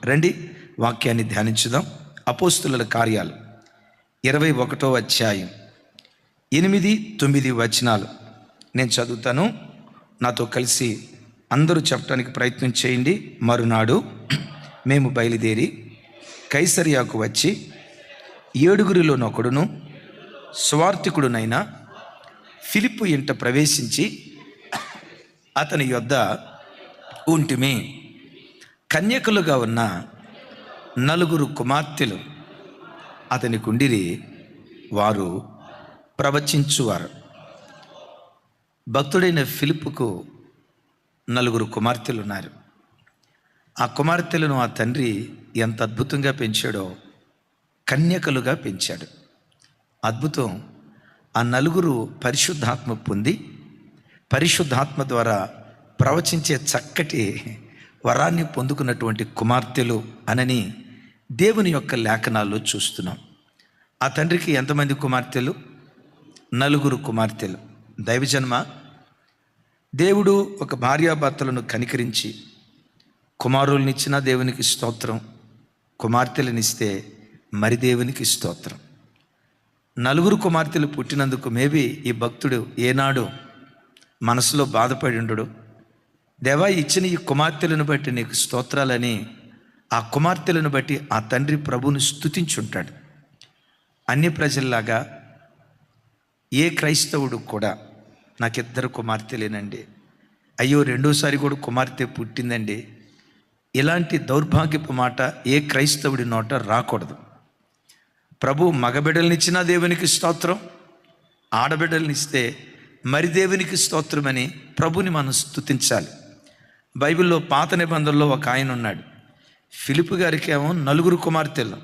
రండి వాక్యాన్ని ధ్యానించుదాం. అపోస్తుల కార్యాలు 21వ అధ్యాయం 8-9 వచనాలు నేను చదువుతాను. నాతో కలిసి అందరూ చెప్పడానికి ప్రయత్నం చేయండి. మరునాడు మేము బయలుదేరి కైసరియాకు వచ్చి 7 సువార్తికుడునైన ఫిలిప్పు ఇంట ప్రవేశించి అతని యొద్ద ఉంటిమి. కన్యకలుగా ఉన్న 4 కుమార్తెలు అతని కుండిరి. వారు ప్రవచించువారు. భక్తుడైన ఫిలిప్పుకు 4 కుమార్తెలు ఉన్నారు. ఆ కుమార్తెలను ఆ తండ్రి ఎంత అద్భుతంగా పెంచాడో, కన్యకలుగా పెంచాడు. అద్భుతం. ఆ 4 పరిశుద్ధాత్మ పొంది పరిశుద్ధాత్మ ద్వారా ప్రవచించే చక్కటి వరాన్ని పొందుకున్నటువంటి కుమార్తెలు అనని దేవుని యొక్క లేఖనాల్లో చూస్తున్నాం. ఆ తండ్రికి ఎంతమంది కుమార్తెలు? 4 కుమార్తెలు. దైవజన్మ, దేవుడు ఒక భార్యాభర్తలను కనికరించి కుమారులనిచ్చిన దేవునికి స్తోత్రం, కుమార్తెలనిస్తే మరి దేవునికి స్తోత్రం. 4 కుమార్తెలు పుట్టినందుకు మేబీ ఈ భక్తుడు ఏనాడు మనసులో బాధపడి ఉండడు. దేవా, ఇచ్చిన ఈ కుమార్తెలను బట్టి నీకు స్తోత్రాలని ఆ కుమార్తెలను బట్టి ఆ తండ్రి ప్రభువును స్తుతించుంటాడు. అన్య ప్రజల్లాగా ఏ క్రైస్తవుడు కూడా నాకు 2 కుమార్తెలేనండి, అయ్యో రెండోసారి కూడా కుమార్తె పుట్టిందండి, ఇలాంటి దౌర్భాగ్యపు మాట ఏ క్రైస్తవుడి నోట రాకూడదు. ప్రభు మగబిడ్డలనిచ్చినా దేవునికి స్తోత్రం, ఆడబిడ్డలనిస్తే మరి దేవునికి స్తోత్రమని ప్రభుని మనం స్తుతించాలి. బైబిల్లో పాత నిబంధనలో ఒక ఆయన ఉన్నాడు. ఫిలిప్పు గారికి ఏమో 4 కుమార్తెలు.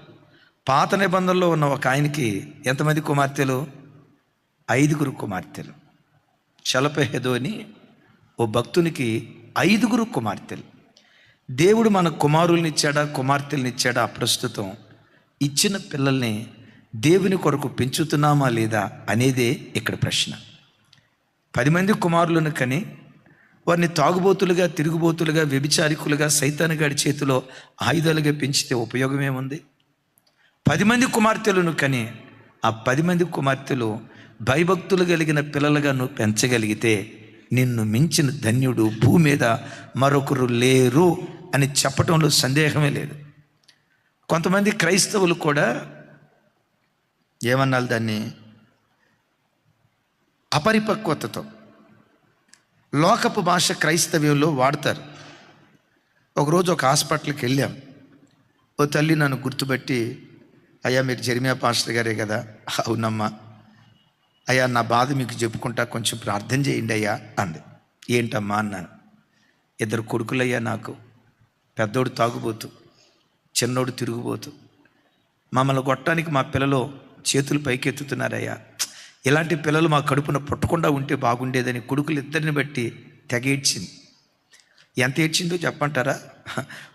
పాత నిబంధనలో ఉన్న ఒక ఆయనకి ఎంతమంది కుమార్తెలు? 5 కుమార్తెలు. చలపెహెదో అని ఓ భక్తునికి 5 కుమార్తెలు. దేవుడు మన కుమారుల్నిచ్చాడా కుమార్తెలనిచ్చాడా ప్రస్తుతం ఇచ్చిన పిల్లల్ని దేవుని కొరకు పెంచుతున్నామా లేదా అనేదే ఇక్కడ ప్రశ్న. 10 మంది కుమారులను కని వారిని తాగుబోతులుగా, తిరుగుబోతులుగా, వ్యభిచారికులుగా, సైతానుగాడి చేతిలో ఆయుధాలుగా పెంచితే ఉపయోగం ఏముంది? 10 మంది కుమార్తెలను కని ఆ 10 మంది కుమార్తెలు భయభక్తులు కలిగిన పిల్లలుగా నువ్వు పెంచగలిగితే నిన్ను మించిన ధన్యుడు భూమి మీద మరొకరు లేరు అని చెప్పటంలో సందేహమే లేదు. కొంతమంది క్రైస్తవులు కూడా ఏమన్నారు, దాన్ని అపరిపక్వతతో లోకపు భాష క్రైస్తవ్యంలో వాడతారు. ఒకరోజు ఒక హాస్పిటల్కి వెళ్ళాం. ఓ తల్లి నన్ను గుర్తుపెట్టి, అయ్యా మీరు జెర్మియా పాస్టర్ గారే కదా? అవునమ్మా. అయ్యా నా బాధ మీకు చెప్పుకుంటా, కొంచెం ప్రార్థన చేయండి అయ్యా అంది. ఏంటమ్మా అన్నాను. 2 కొడుకులయ్యా నాకు, పెద్దోడు తాగుబోతు, చిన్నోడు తిరుగుబోతు. మమ్మల్ని కొట్టడానికి మా పిల్లలు చేతులు పైకెత్తుతున్నారయ్యా. ఇలాంటి పిల్లలు మా కడుపున పుట్టకుండా ఉంటే బాగుండేదని కొడుకులు 2 బట్టి తెగ ఏడ్చింది. ఎంత ఏడ్చిందో చెప్పంటారా?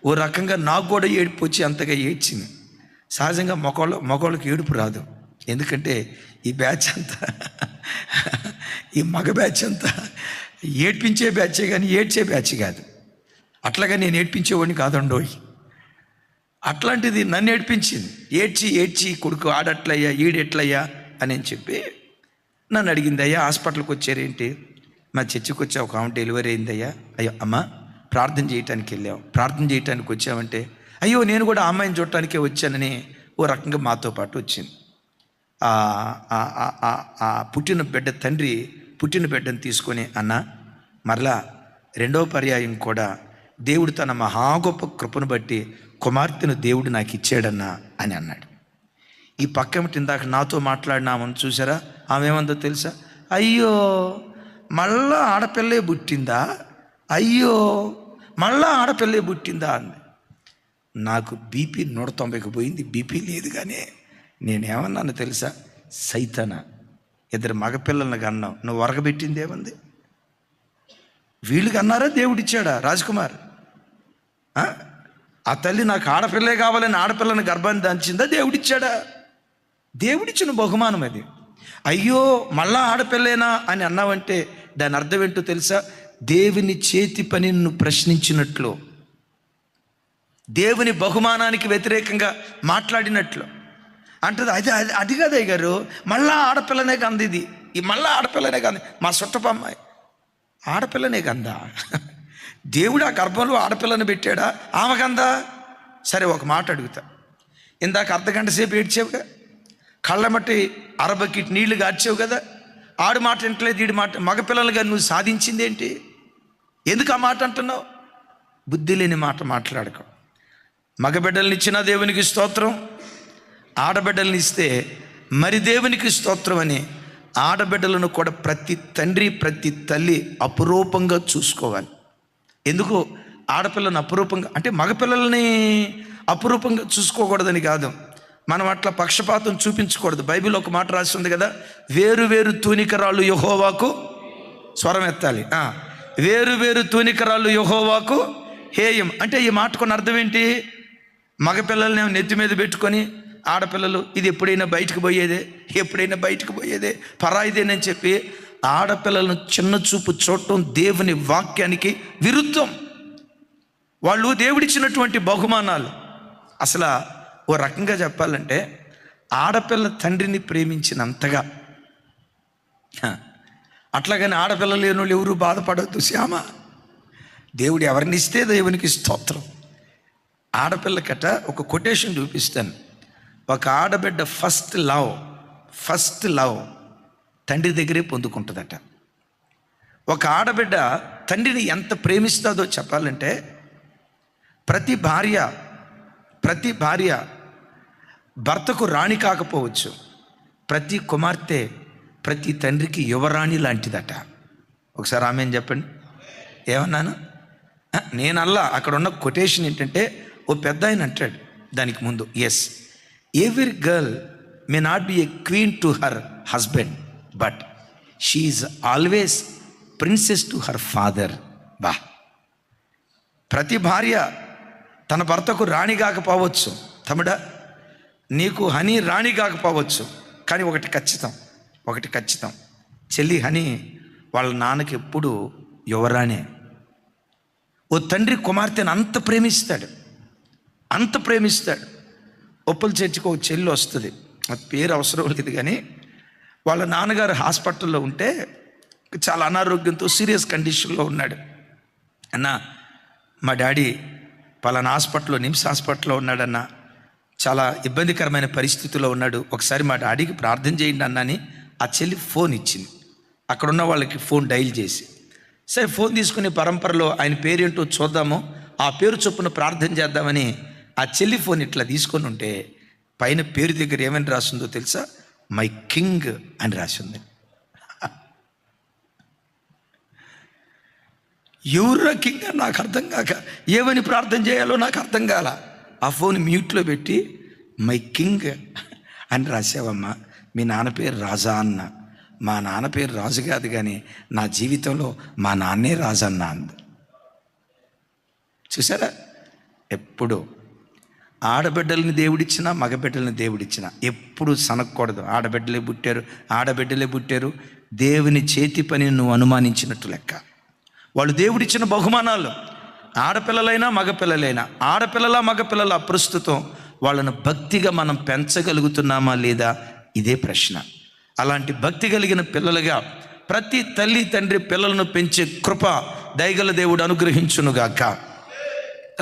ఓ రకంగా నాకు కూడా ఏడుపు వచ్చి అంతగా ఏడ్చింది. సహజంగా మగవాళ్ళకి ఏడుపు రాదు, ఎందుకంటే ఈ బ్యాచ్ అంతా ఈ మగ బ్యాచ్ అంతా ఏడ్పించే బ్యాచే కానీ ఏడ్చే బ్యాచ్ కాదు. అట్లాగా నేను ఏడ్పించేవాడిని కాదండోయ్. అట్లాంటిది నన్ను ఏడ్పించింది. ఏడ్చి కొడుకు ఆడట్లయ్యా, ఈడెట్లయ్యా అని చెప్పి నన్ను అడిగింది. అయ్యా హాస్పిటల్కి వచ్చారేంటి? మా చర్చికి వచ్చా, ఒక ఆమె డెలివరీ అయిందయ్యా. అయ్యో అమ్మ ప్రార్థన చేయటానికి వెళ్ళాం. ప్రార్థన చేయటానికి వచ్చామంటే అయ్యో నేను కూడా అమ్మాయిని చూడటానికే వచ్చానని ఓ రకంగా మాతో పాటు వచ్చింది. పుట్టిన బిడ్డ తండ్రి పుట్టిన బిడ్డను తీసుకొని, అన్న మరలా 2వ పర్యాయం కూడా దేవుడు తన మహాగొప్ప కృపను బట్టి కుమార్తెను దేవుడు నాకు ఇచ్చాడన్నా అని అన్నాడు. ఈ పక్కమిటి ఇందాక నాతో మాట్లాడినామని చూసారా, ఆమె ఏమందో తెలుసా? అయ్యో మళ్ళా ఆడపిల్లే పుట్టిందా, అయ్యో మళ్ళా ఆడపిల్లే పుట్టిందా అంది. నాకు బీపీ 190కి పోయింది. బీపీ లేదు, కానీ నేనేమన్నాను తెలుసా? సైతానా, 2 మగపిల్లలను కన్నావు, నువ్వు వరగబెట్టింది ఏముంది? వీళ్ళకి అన్నారా దేవుడిచ్చాడా? రాజ్కుమార్, ఆ తల్లి నాకు ఆడపిల్లే కావాలని ఆడపిల్లని గర్భాన్ని దాల్చిందా? దేవుడిచ్చాడా? దేవుడిచ్చిన బహుమానం అది. అయ్యో మళ్ళా ఆడపిల్లేనా అని అన్నావంటే దాని అర్థం ఏంటో తెలుసా? దేవుని చేతి పని నువ్వు ప్రశ్నించినట్లు. దేవుని బహుమానానికి వ్యతిరేకంగా మాట్లాడినట్లు అంటది. అది కాదు అయ్యగారు, మళ్ళా ఆడపిల్లనే కంది, ఇది మళ్ళా ఆడపిల్లనే కంది. మా చుట్టపమ్మాయి ఆడపిల్లనే కందా? దేవుడు ఆ గర్భంలో ఆడపిల్లని పెట్టాడా? ఆమె కందా? సరే, ఒక మాట అడుగుతా. ఇందాక అర్ధగంట సేపు ఏడ్చావుగా, కళ్ళమట్టి అరబకిట్ నీళ్లు గార్చావు కదా. ఆడు మాట వింటలేదు, ఈడి మాట. మగపిల్లలుగా నువ్వు సాధించింది ఏంటి? ఎందుకు ఆ మాట అంటున్నావు? బుద్ధి లేని మాట మాట్లాడక. మగబిడ్డల్ని ఇచ్చిన దేవునికి స్తోత్రం, ఆడబిడ్డల్ని ఇస్తే మరి దేవునికి స్తోత్రం అని ఆడబిడ్డలను కూడా ప్రతి తండ్రి ప్రతి తల్లి అపురూపంగా చూసుకోవాలి. ఎందుకు ఆడపిల్లను అపురూపంగా అంటే మగపిల్లల్ని అపురూపంగా చూసుకోకూడదని కాదు, మనం అట్లా పక్షపాతం చూపించకూడదు. బైబిల్ ఒక మాట రాసి ఉంది కదా, వేరు వేరు తూనికరాళ్ళు యెహోవాకు, స్వరం ఎత్తాలి, వేరు వేరు తూనికరాళ్ళు యెహోవాకు హేయం. అంటే ఈ మాటకున్న అర్థం ఏంటి? మగపిల్లల్ని నెత్తి మీద పెట్టుకొని ఆడపిల్లలు ఇది ఎప్పుడైనా బయటకు పోయేదే పరాయిదేనని చెప్పి ఆడపిల్లలను చిన్న చూపు చూడటం దేవుని వాక్యానికి విరుద్ధం. వాళ్ళు దేవుడిచ్చినటువంటి బహుమానాలు. అసలు ఓ రకంగా చెప్పాలంటే ఆడపిల్ల తండ్రిని ప్రేమించినంతగా, అట్లాగని ఆడపిల్ల లేని వాళ్ళు ఎవరు బాధపడద్దు శ్యామ. దేవుడు ఎవరిని ఇస్తే దేవునికి స్తోత్రం. ఆడపిల్లకట ఒక కొటేషన్ చూపిస్తాను. ఒక ఆడబిడ్డ ఫస్ట్ లవ్ తండ్రి దగ్గరే పొందుకుంటుందట. ఒక ఆడబిడ్డ తండ్రిని ఎంత ప్రేమిస్తుందో చెప్పాలంటే, ప్రతి భార్య భర్తకు రాణి కాకపోవచ్చు, ప్రతి కుమార్తె ప్రతి తండ్రికి యువరాణి లాంటిదట. ఒకసారి ఆమె చెప్పండి. ఏమన్నాను నేనల్లా. అక్కడ ఉన్న కొటేషన్ ఏంటంటే, ఓ పెద్ద ఆయన అంటాడు దానికి ముందు, yes, every girl may not be a queen to her husband, but she is always princess to her father. బా, ప్రతి భార్య తన భర్తకు రాణి కాకపోవచ్చు, తమ్ముడా నీకు హనీ రాణి కాకపోవచ్చు, కానీ ఒకటి ఖచ్చితం, చెల్లి హనీ వాళ్ళ నాన్నకి ఎప్పుడు యువరాణే. ఓ తండ్రి కుమార్తెను అంత ప్రేమిస్తాడు. ఒప్పుల చర్చికి ఒక చెల్లి వస్తుంది, ఆ పేరు అవసరం లేదు కానీ, వాళ్ళ నాన్నగారు హాస్పిటల్లో ఉంటే చాలా అనారోగ్యంతో సీరియస్ కండిషన్లో ఉన్నాడు. అన్న, మా డాడీ పలానా హాస్పిటల్లో, నిమ్స్ హాస్పిటల్లో ఉన్నాడన్న, చాలా ఇబ్బందికరమైన పరిస్థితిలో ఉన్నాడు, ఒకసారి మా డాడీకి ప్రార్థన చేయండి అన్న అని ఆ చెల్లి ఫోన్ ఇచ్చింది. అక్కడున్న వాళ్ళకి ఫోన్ డైల్ చేసి, సరే ఫోన్ తీసుకునే పరంపరలో ఆయన పేరేంటో చూద్దాము, ఆ పేరు చొప్పున ప్రార్థన చేద్దామని ఆ చెల్లి ఫోన్ ఇట్లా తీసుకొని ఉంటే పైన పేరు దగ్గర ఏమని రాసిందో తెలుసా? మై కింగ్ అని రాసింది. ఎవరు కింగ్ అని నాకు అర్థం కాక, ఏమని ప్రార్థన చేయాలో నాకు అర్థం కాల. ఆ ఫోన్ మ్యూట్లో పెట్టి మై కింగ్ అని రాసావమ్మా, మీ నాన్న పేరు రాజా అన్న. మా నాన్న పేరు రాజు కాదు కానీ నా జీవితంలో మా నాన్నే రాజు అన్న అంది. చూసారా? ఎప్పుడు ఆడబిడ్డల్ని దేవుడిచ్చినా మగబిడ్డల్ని దేవుడిచ్చినా ఎప్పుడు సనక్కూడదు. ఆడబిడ్డలే పుట్టారు దేవుని చేతి పని నువ్వు అనుమానించినట్టు లెక్క. వాళ్ళు దేవుడిచ్చిన బహుమానాలు, ఆడపిల్లలైనా మగపిల్లలైనా, మగపిల్లల ప్రస్తుతం వాళ్ళను భక్తిగా మనం పెంచగలుగుతున్నామా లేదా, ఇదే ప్రశ్న. అలాంటి భక్తి కలిగిన పిల్లలుగా ప్రతి తల్లి తండ్రి పిల్లలను పెంచే కృప దయగల దేవుడు అనుగ్రహించునుగాక.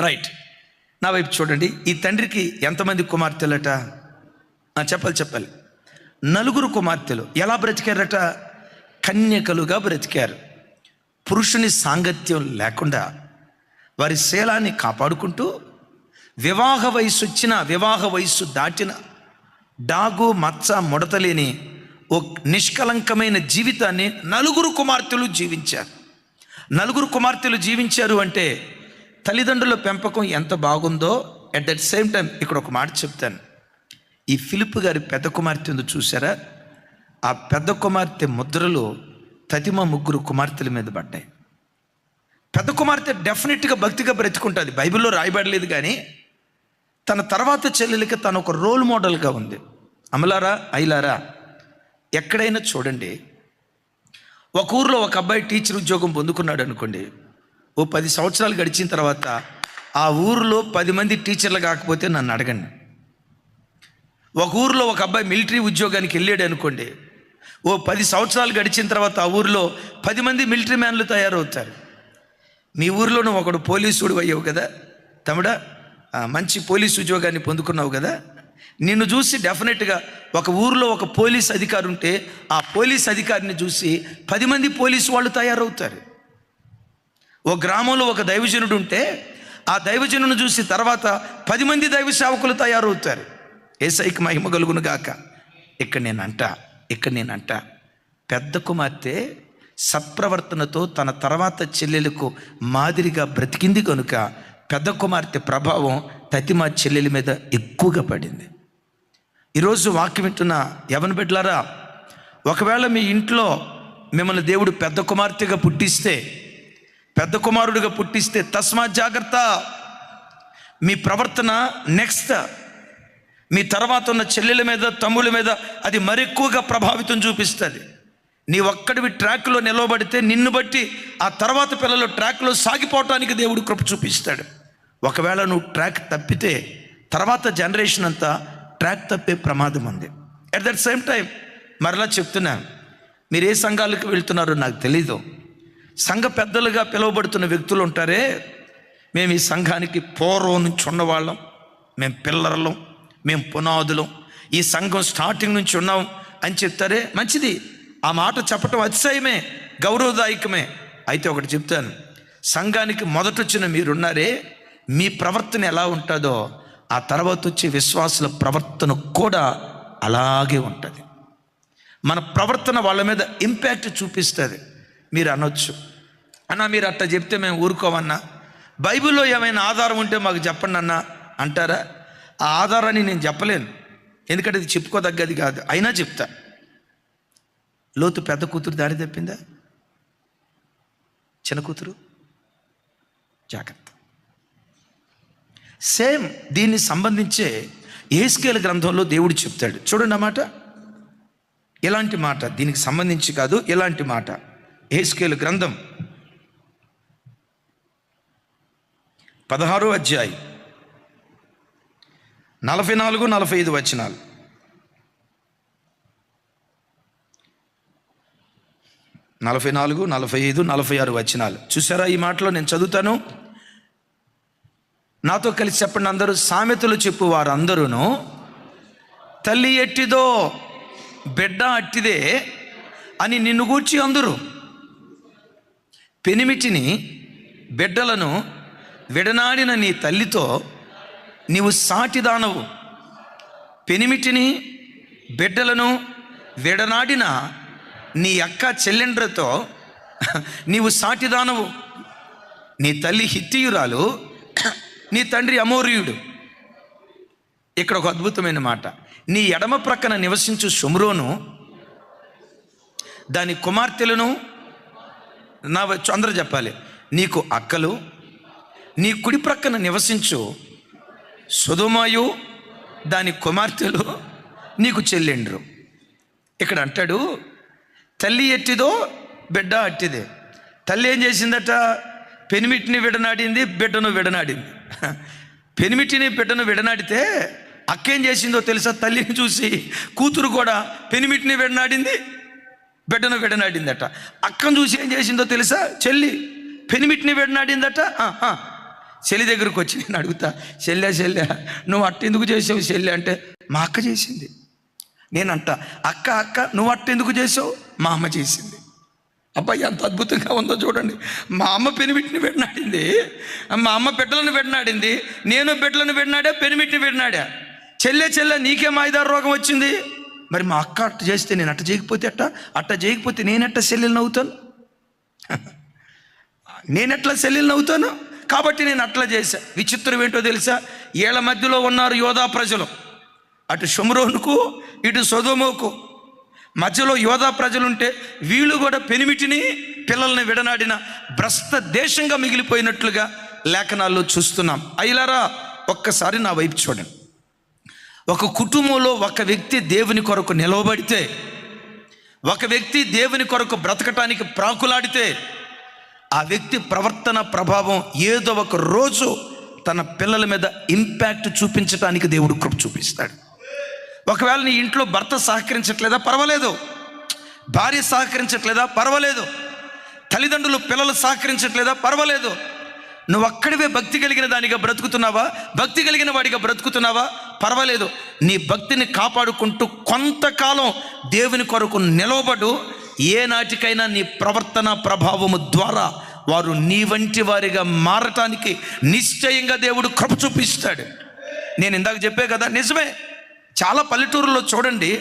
రైట్, నా వైపు చూడండి. ఈ తండ్రికి ఎంతమంది కుమార్తెలట? చెప్పాలి. 4 కుమార్తెలు. ఎలా బ్రతికారట? కన్యకలుగా బ్రతికారు. పురుషుని సాంగత్యం లేకుండా వారి శీలాన్ని కాపాడుకుంటూ వివాహ వయస్సు దాటిన డాగు మచ్చ ముడతలేని ఓ నిష్కలంకమైన జీవితాన్ని 4 కుమార్తెలు జీవించారు. 4 కుమార్తెలు జీవించారు అంటే తల్లిదండ్రుల పెంపకం ఎంత బాగుందో. అట్ దట్ సేమ్ టైం ఇక్కడ ఒక మాట చెప్తాను. ఈ ఫిలిప్ గారి పెద్ద కుమార్తె ఉందో చూసారా? ఆ పెద్ద కుమార్తె ముద్రలు తతిమ 3 కుమార్తెల మీద పడ్డాయి. పెద్ద కుమార్తె డెఫినెట్గా భక్తిగా బ్రతికుంటుంది, బైబిల్లో రాయబడలేదు కానీ తన తర్వాత చెల్లెలకి తను ఒక రోల్ మోడల్గా ఉంది. అమలారా ఐలారా, ఎక్కడైనా చూడండి, ఒక ఊర్లో ఒక అబ్బాయి టీచర్ ఉద్యోగం పొందుకున్నాడు అనుకోండి, ఓ 10 సంవత్సరాలు గడిచిన తర్వాత ఆ ఊరిలో 10 మంది టీచర్లు కాకపోతే నన్ను అడగండి. ఒక ఊరిలో ఒక అబ్బాయి మిలిటరీ ఉద్యోగానికి వెళ్ళాడు అనుకోండి, ఓ 10 సంవత్సరాలు గడిచిన తర్వాత ఆ ఊరిలో 10 మంది మిలిటరీ మ్యాన్లు తయారవుతారు. మీ ఊరిలోనూ ఒకడు పోలీసుడు అయ్యావు కదా తమ్ముడా, మంచి పోలీసు ఉద్యోగాన్ని పొందుకున్నావు కదా. నిన్ను చూసి డెఫినెట్గా ఒక ఊరిలో ఒక పోలీస్ అధికారి ఉంటే ఆ పోలీస్ అధికారిని చూసి 10 మంది పోలీసు వాళ్ళు తయారవుతారు. ఓ గ్రామంలో ఒక దైవజనుడు ఉంటే ఆ దైవజనుని చూసి తర్వాత 10 మంది దైవ సేవకులు తయారవుతారు. యేసయ్యకి మహిమ కలుగును గాక. ఇక్కడ నేనంట పెద్ద కుమార్తె సత్ప్రవర్తనతో తన తర్వాత చెల్లెలకు మాదిరిగా బ్రతికింది కనుక పెద్ద కుమార్తె ప్రభావం తతిమా చెల్లెల మీద ఎక్కువగా పడింది. ఈరోజు వాక్యం వింటున్న యవన బిడ్డలారా, ఒకవేళ మీ ఇంట్లో మిమ్మల్ని దేవుడు పెద్ద కుమార్తెగా పుట్టిస్తే, పెద్ద కుమారుడిగా పుట్టిస్తే తస్మాత్ జాగ్రత్త. మీ ప్రవర్తన నెక్స్ట్ మీ తర్వాత ఉన్న చెల్లెల మీద, తమ్ముళ్ళ మీద అది మరెక్కువగా ప్రభావితం చూపిస్తుంది. నీ ఒక్కడివి ట్రాక్లో నిలవబడితే నిన్ను బట్టి ఆ తర్వాత పిల్లలు ట్రాక్లో సాగిపోవటానికి దేవుడు కృప చూపిస్తాడు. ఒకవేళ నువ్వు ట్రాక్ తప్పితే తర్వాత జనరేషన్ అంతా ట్రాక్ తప్పే ప్రమాదం ఉంది. అట్ దట్ సేమ్ టైం మరలా చెప్తున్నాను, మీరు ఏ సంఘాలకు వెళ్తున్నారో నాకు తెలీదు. సంఘ పెద్దలుగా పిలువబడుతున్న వ్యక్తులు ఉంటారే, మేము ఈ సంఘానికి పూర్వం నుంచి ఉన్నవాళ్ళం, మేము పిల్లర్లం, మేము పునాదులం, ఈ సంఘం స్టార్టింగ్ నుంచి ఉన్నాం అని చెప్తారే, మంచిది. ఆ మాట చెప్పటం అతిశయమే, గౌరవదాయకమే. అయితే ఒకటి చెప్తాను, సంఘానికి మొదటొచ్చిన మీరున్నారే, మీ ప్రవర్తన ఎలా ఉంటుందో ఆ తర్వాత వచ్చే విశ్వాసుల ప్రవర్తన కూడా అలాగే ఉంటుంది. మన ప్రవర్తన వాళ్ళ మీద ఇంపాక్ట్ చూపిస్తుంది. మీరు అనొచ్చు, అన్నా మీరు అట్లా చెప్తే మేము ఊరుకోమన్నా, బైబిల్లో ఏమైనా ఆధారం ఉంటే మాకు చెప్పండి అన్నా అంటారా? ఆ ఆధారాన్ని నేను చెప్పలేను, ఎందుకంటే అది చెప్పుకోదగ్గది కాదు. అయినా చెప్తా. లోతు పెద్ద కూతురు దారి తప్పిందా? చిన్న కూతురు జాగ్రత్త. సేమ్ దీన్ని సంబంధించే యెహెజ్కేలు గ్రంథంలో దేవుడు చెప్తాడు. చూడండి అన్నమాట, ఎలాంటి మాట, దీనికి సంబంధించి కాదు, ఎలాంటి మాట. యెహెజ్కేలు గ్రంథం 16వ అధ్యాయం 44-45 వచనాలు. 44, 45, 46 వచనాలు చూసారా? ఈ మాటలో నేను చదువుతాను, నాతో కలిసి చెప్పండి అందరూ. సామెతలు చెప్పు వారందరూను తల్లి ఎట్టిదో బిడ్డ అట్టిదే అని నిన్ను గూర్చి అందరూ. పెనిమిటిని బిడ్డలను విడనాడిన నీ తల్లితో నీవు సాటిదానవు. పెనిమిటిని బిడ్డలను విడనాడిన నీ అక్క చెల్లెండ్రతో నీవు సాటిదానవు. నీ తల్లి హిత్తీయురాలు, నీ తండ్రి అమోరీయుడు. ఇక్కడ ఒక అద్భుతమైన మాట, నీ ఎడమ ప్రక్కన నివసించు షోమ్రోను దాని కుమార్తెలను, అందరూ చెప్పాలి, నీకు అక్కలు. నీ కుడి ప్రక్కన నివసించు సొదొమయు దాని కుమార్తెలు నీకు చెల్లెండ్రు. ఇక్కడ అంటాడు, తల్లి ఎట్టిదో బిడ్డ అట్టిదే. తల్లి ఏం చేసిందట? పెనిమిటిని విడనాడింది, బిడ్డను విడనాడింది. పెనిమిటిని బిడ్డను విడనాడితే అక్కేం చేసిందో తెలుసా? తల్లిని చూసి కూతురు కూడా పెనిమిటిని విడనాడింది, బిడ్డను విడనాడిందట. అక్కను చూసి ఏం చేసిందో తెలుసా? చెల్లి పెనిమిటిని విడనాడిందట. చెల్లి దగ్గరకు వచ్చి నేను అడుగుతా, చెల్లె నువ్వు అట్టెందుకు చేసావు చెల్లి అంటే, మా అక్క చేసింది. నేనంట, అక్క నువ్వు అట్టెందుకు చేసావు? మా అమ్మ చేసింది. అబ్బాయి ఎంత అద్భుతంగా ఉందో చూడండి. మా అమ్మ పెనిమిటిని విడనాడింది, మా అమ్మ బిడ్డలను విడనాడింది, నేను బిడ్డలను విడనాడా, పెనిమిటిని విడనాడా. చెల్లె నీకేం ఆయుధార రోగం వచ్చింది? మరి మా అక్క అట్ట చేస్తే నేను అట్ట చేయకపోతే అట్ట చేయకపోతే నేనెట్ట చెల్లెలు నవ్వుతాను? నేనెట్లా చెల్లెలు నవ్వుతాను? కాబట్టి నేను అట్లా చేశా. విచిత్రం ఏంటో తెలుసా? ఏళ్ల మధ్యలో ఉన్నారు యోధా ప్రజలు, అటు షోమ్రోనుకు ఇటు సొదొమకు మధ్యలో యోధా ప్రజలుంటే వీళ్ళు కూడా పెనిమిటిని పిల్లల్ని విడనాడిన భ్రష్ట దేశంగా మిగిలిపోయినట్లుగా లేఖనాల్లో చూస్తున్నాం. అయ్యలారా, ఒక్కసారి నా వైపు చూడండి. ఒక కుటుంబంలో ఒక వ్యక్తి దేవుని కొరకు నిలవబడితే, ఒక వ్యక్తి దేవుని కొరకు బ్రతకటానికి ప్రాకులాడితే, ఆ వ్యక్తి ప్రవర్తన ప్రభావం ఏదో ఒక రోజు తన పిల్లల మీద ఇంపాక్ట్ చూపించడానికి దేవుడు కృప చూపిస్తాడు. ఒకవేళ నీ ఇంట్లో భర్త సహకరించట్లేదా, పర్వాలేదు. భార్య సహకరించట్లేదా, పర్వాలేదు. తల్లిదండ్రులు పిల్లలు సహకరించట్లేదా, పర్వాలేదు. నువ్వు అక్కడివే భక్తి కలిగిన దానిగా బ్రతుకుతున్నావా, భక్తి కలిగిన వాడిగా బ్రతుకుతున్నావా, పర్వాలేదు. నీ భక్తిని కాపాడుకుంటూ కొంతకాలం దేవుని కొరకు నిలవబడు. ఏ నాటికైనా నీ ప్రవర్తన ప్రభావము ద్వారా వారు నీ వంటి వారిగా మారటానికి నిశ్చయంగా దేవుడు కృప చూపిస్తాడు. నేను ఇందాక చెప్పే కదా, నిజమే. చాలా పల్లెటూరులో చూడండి,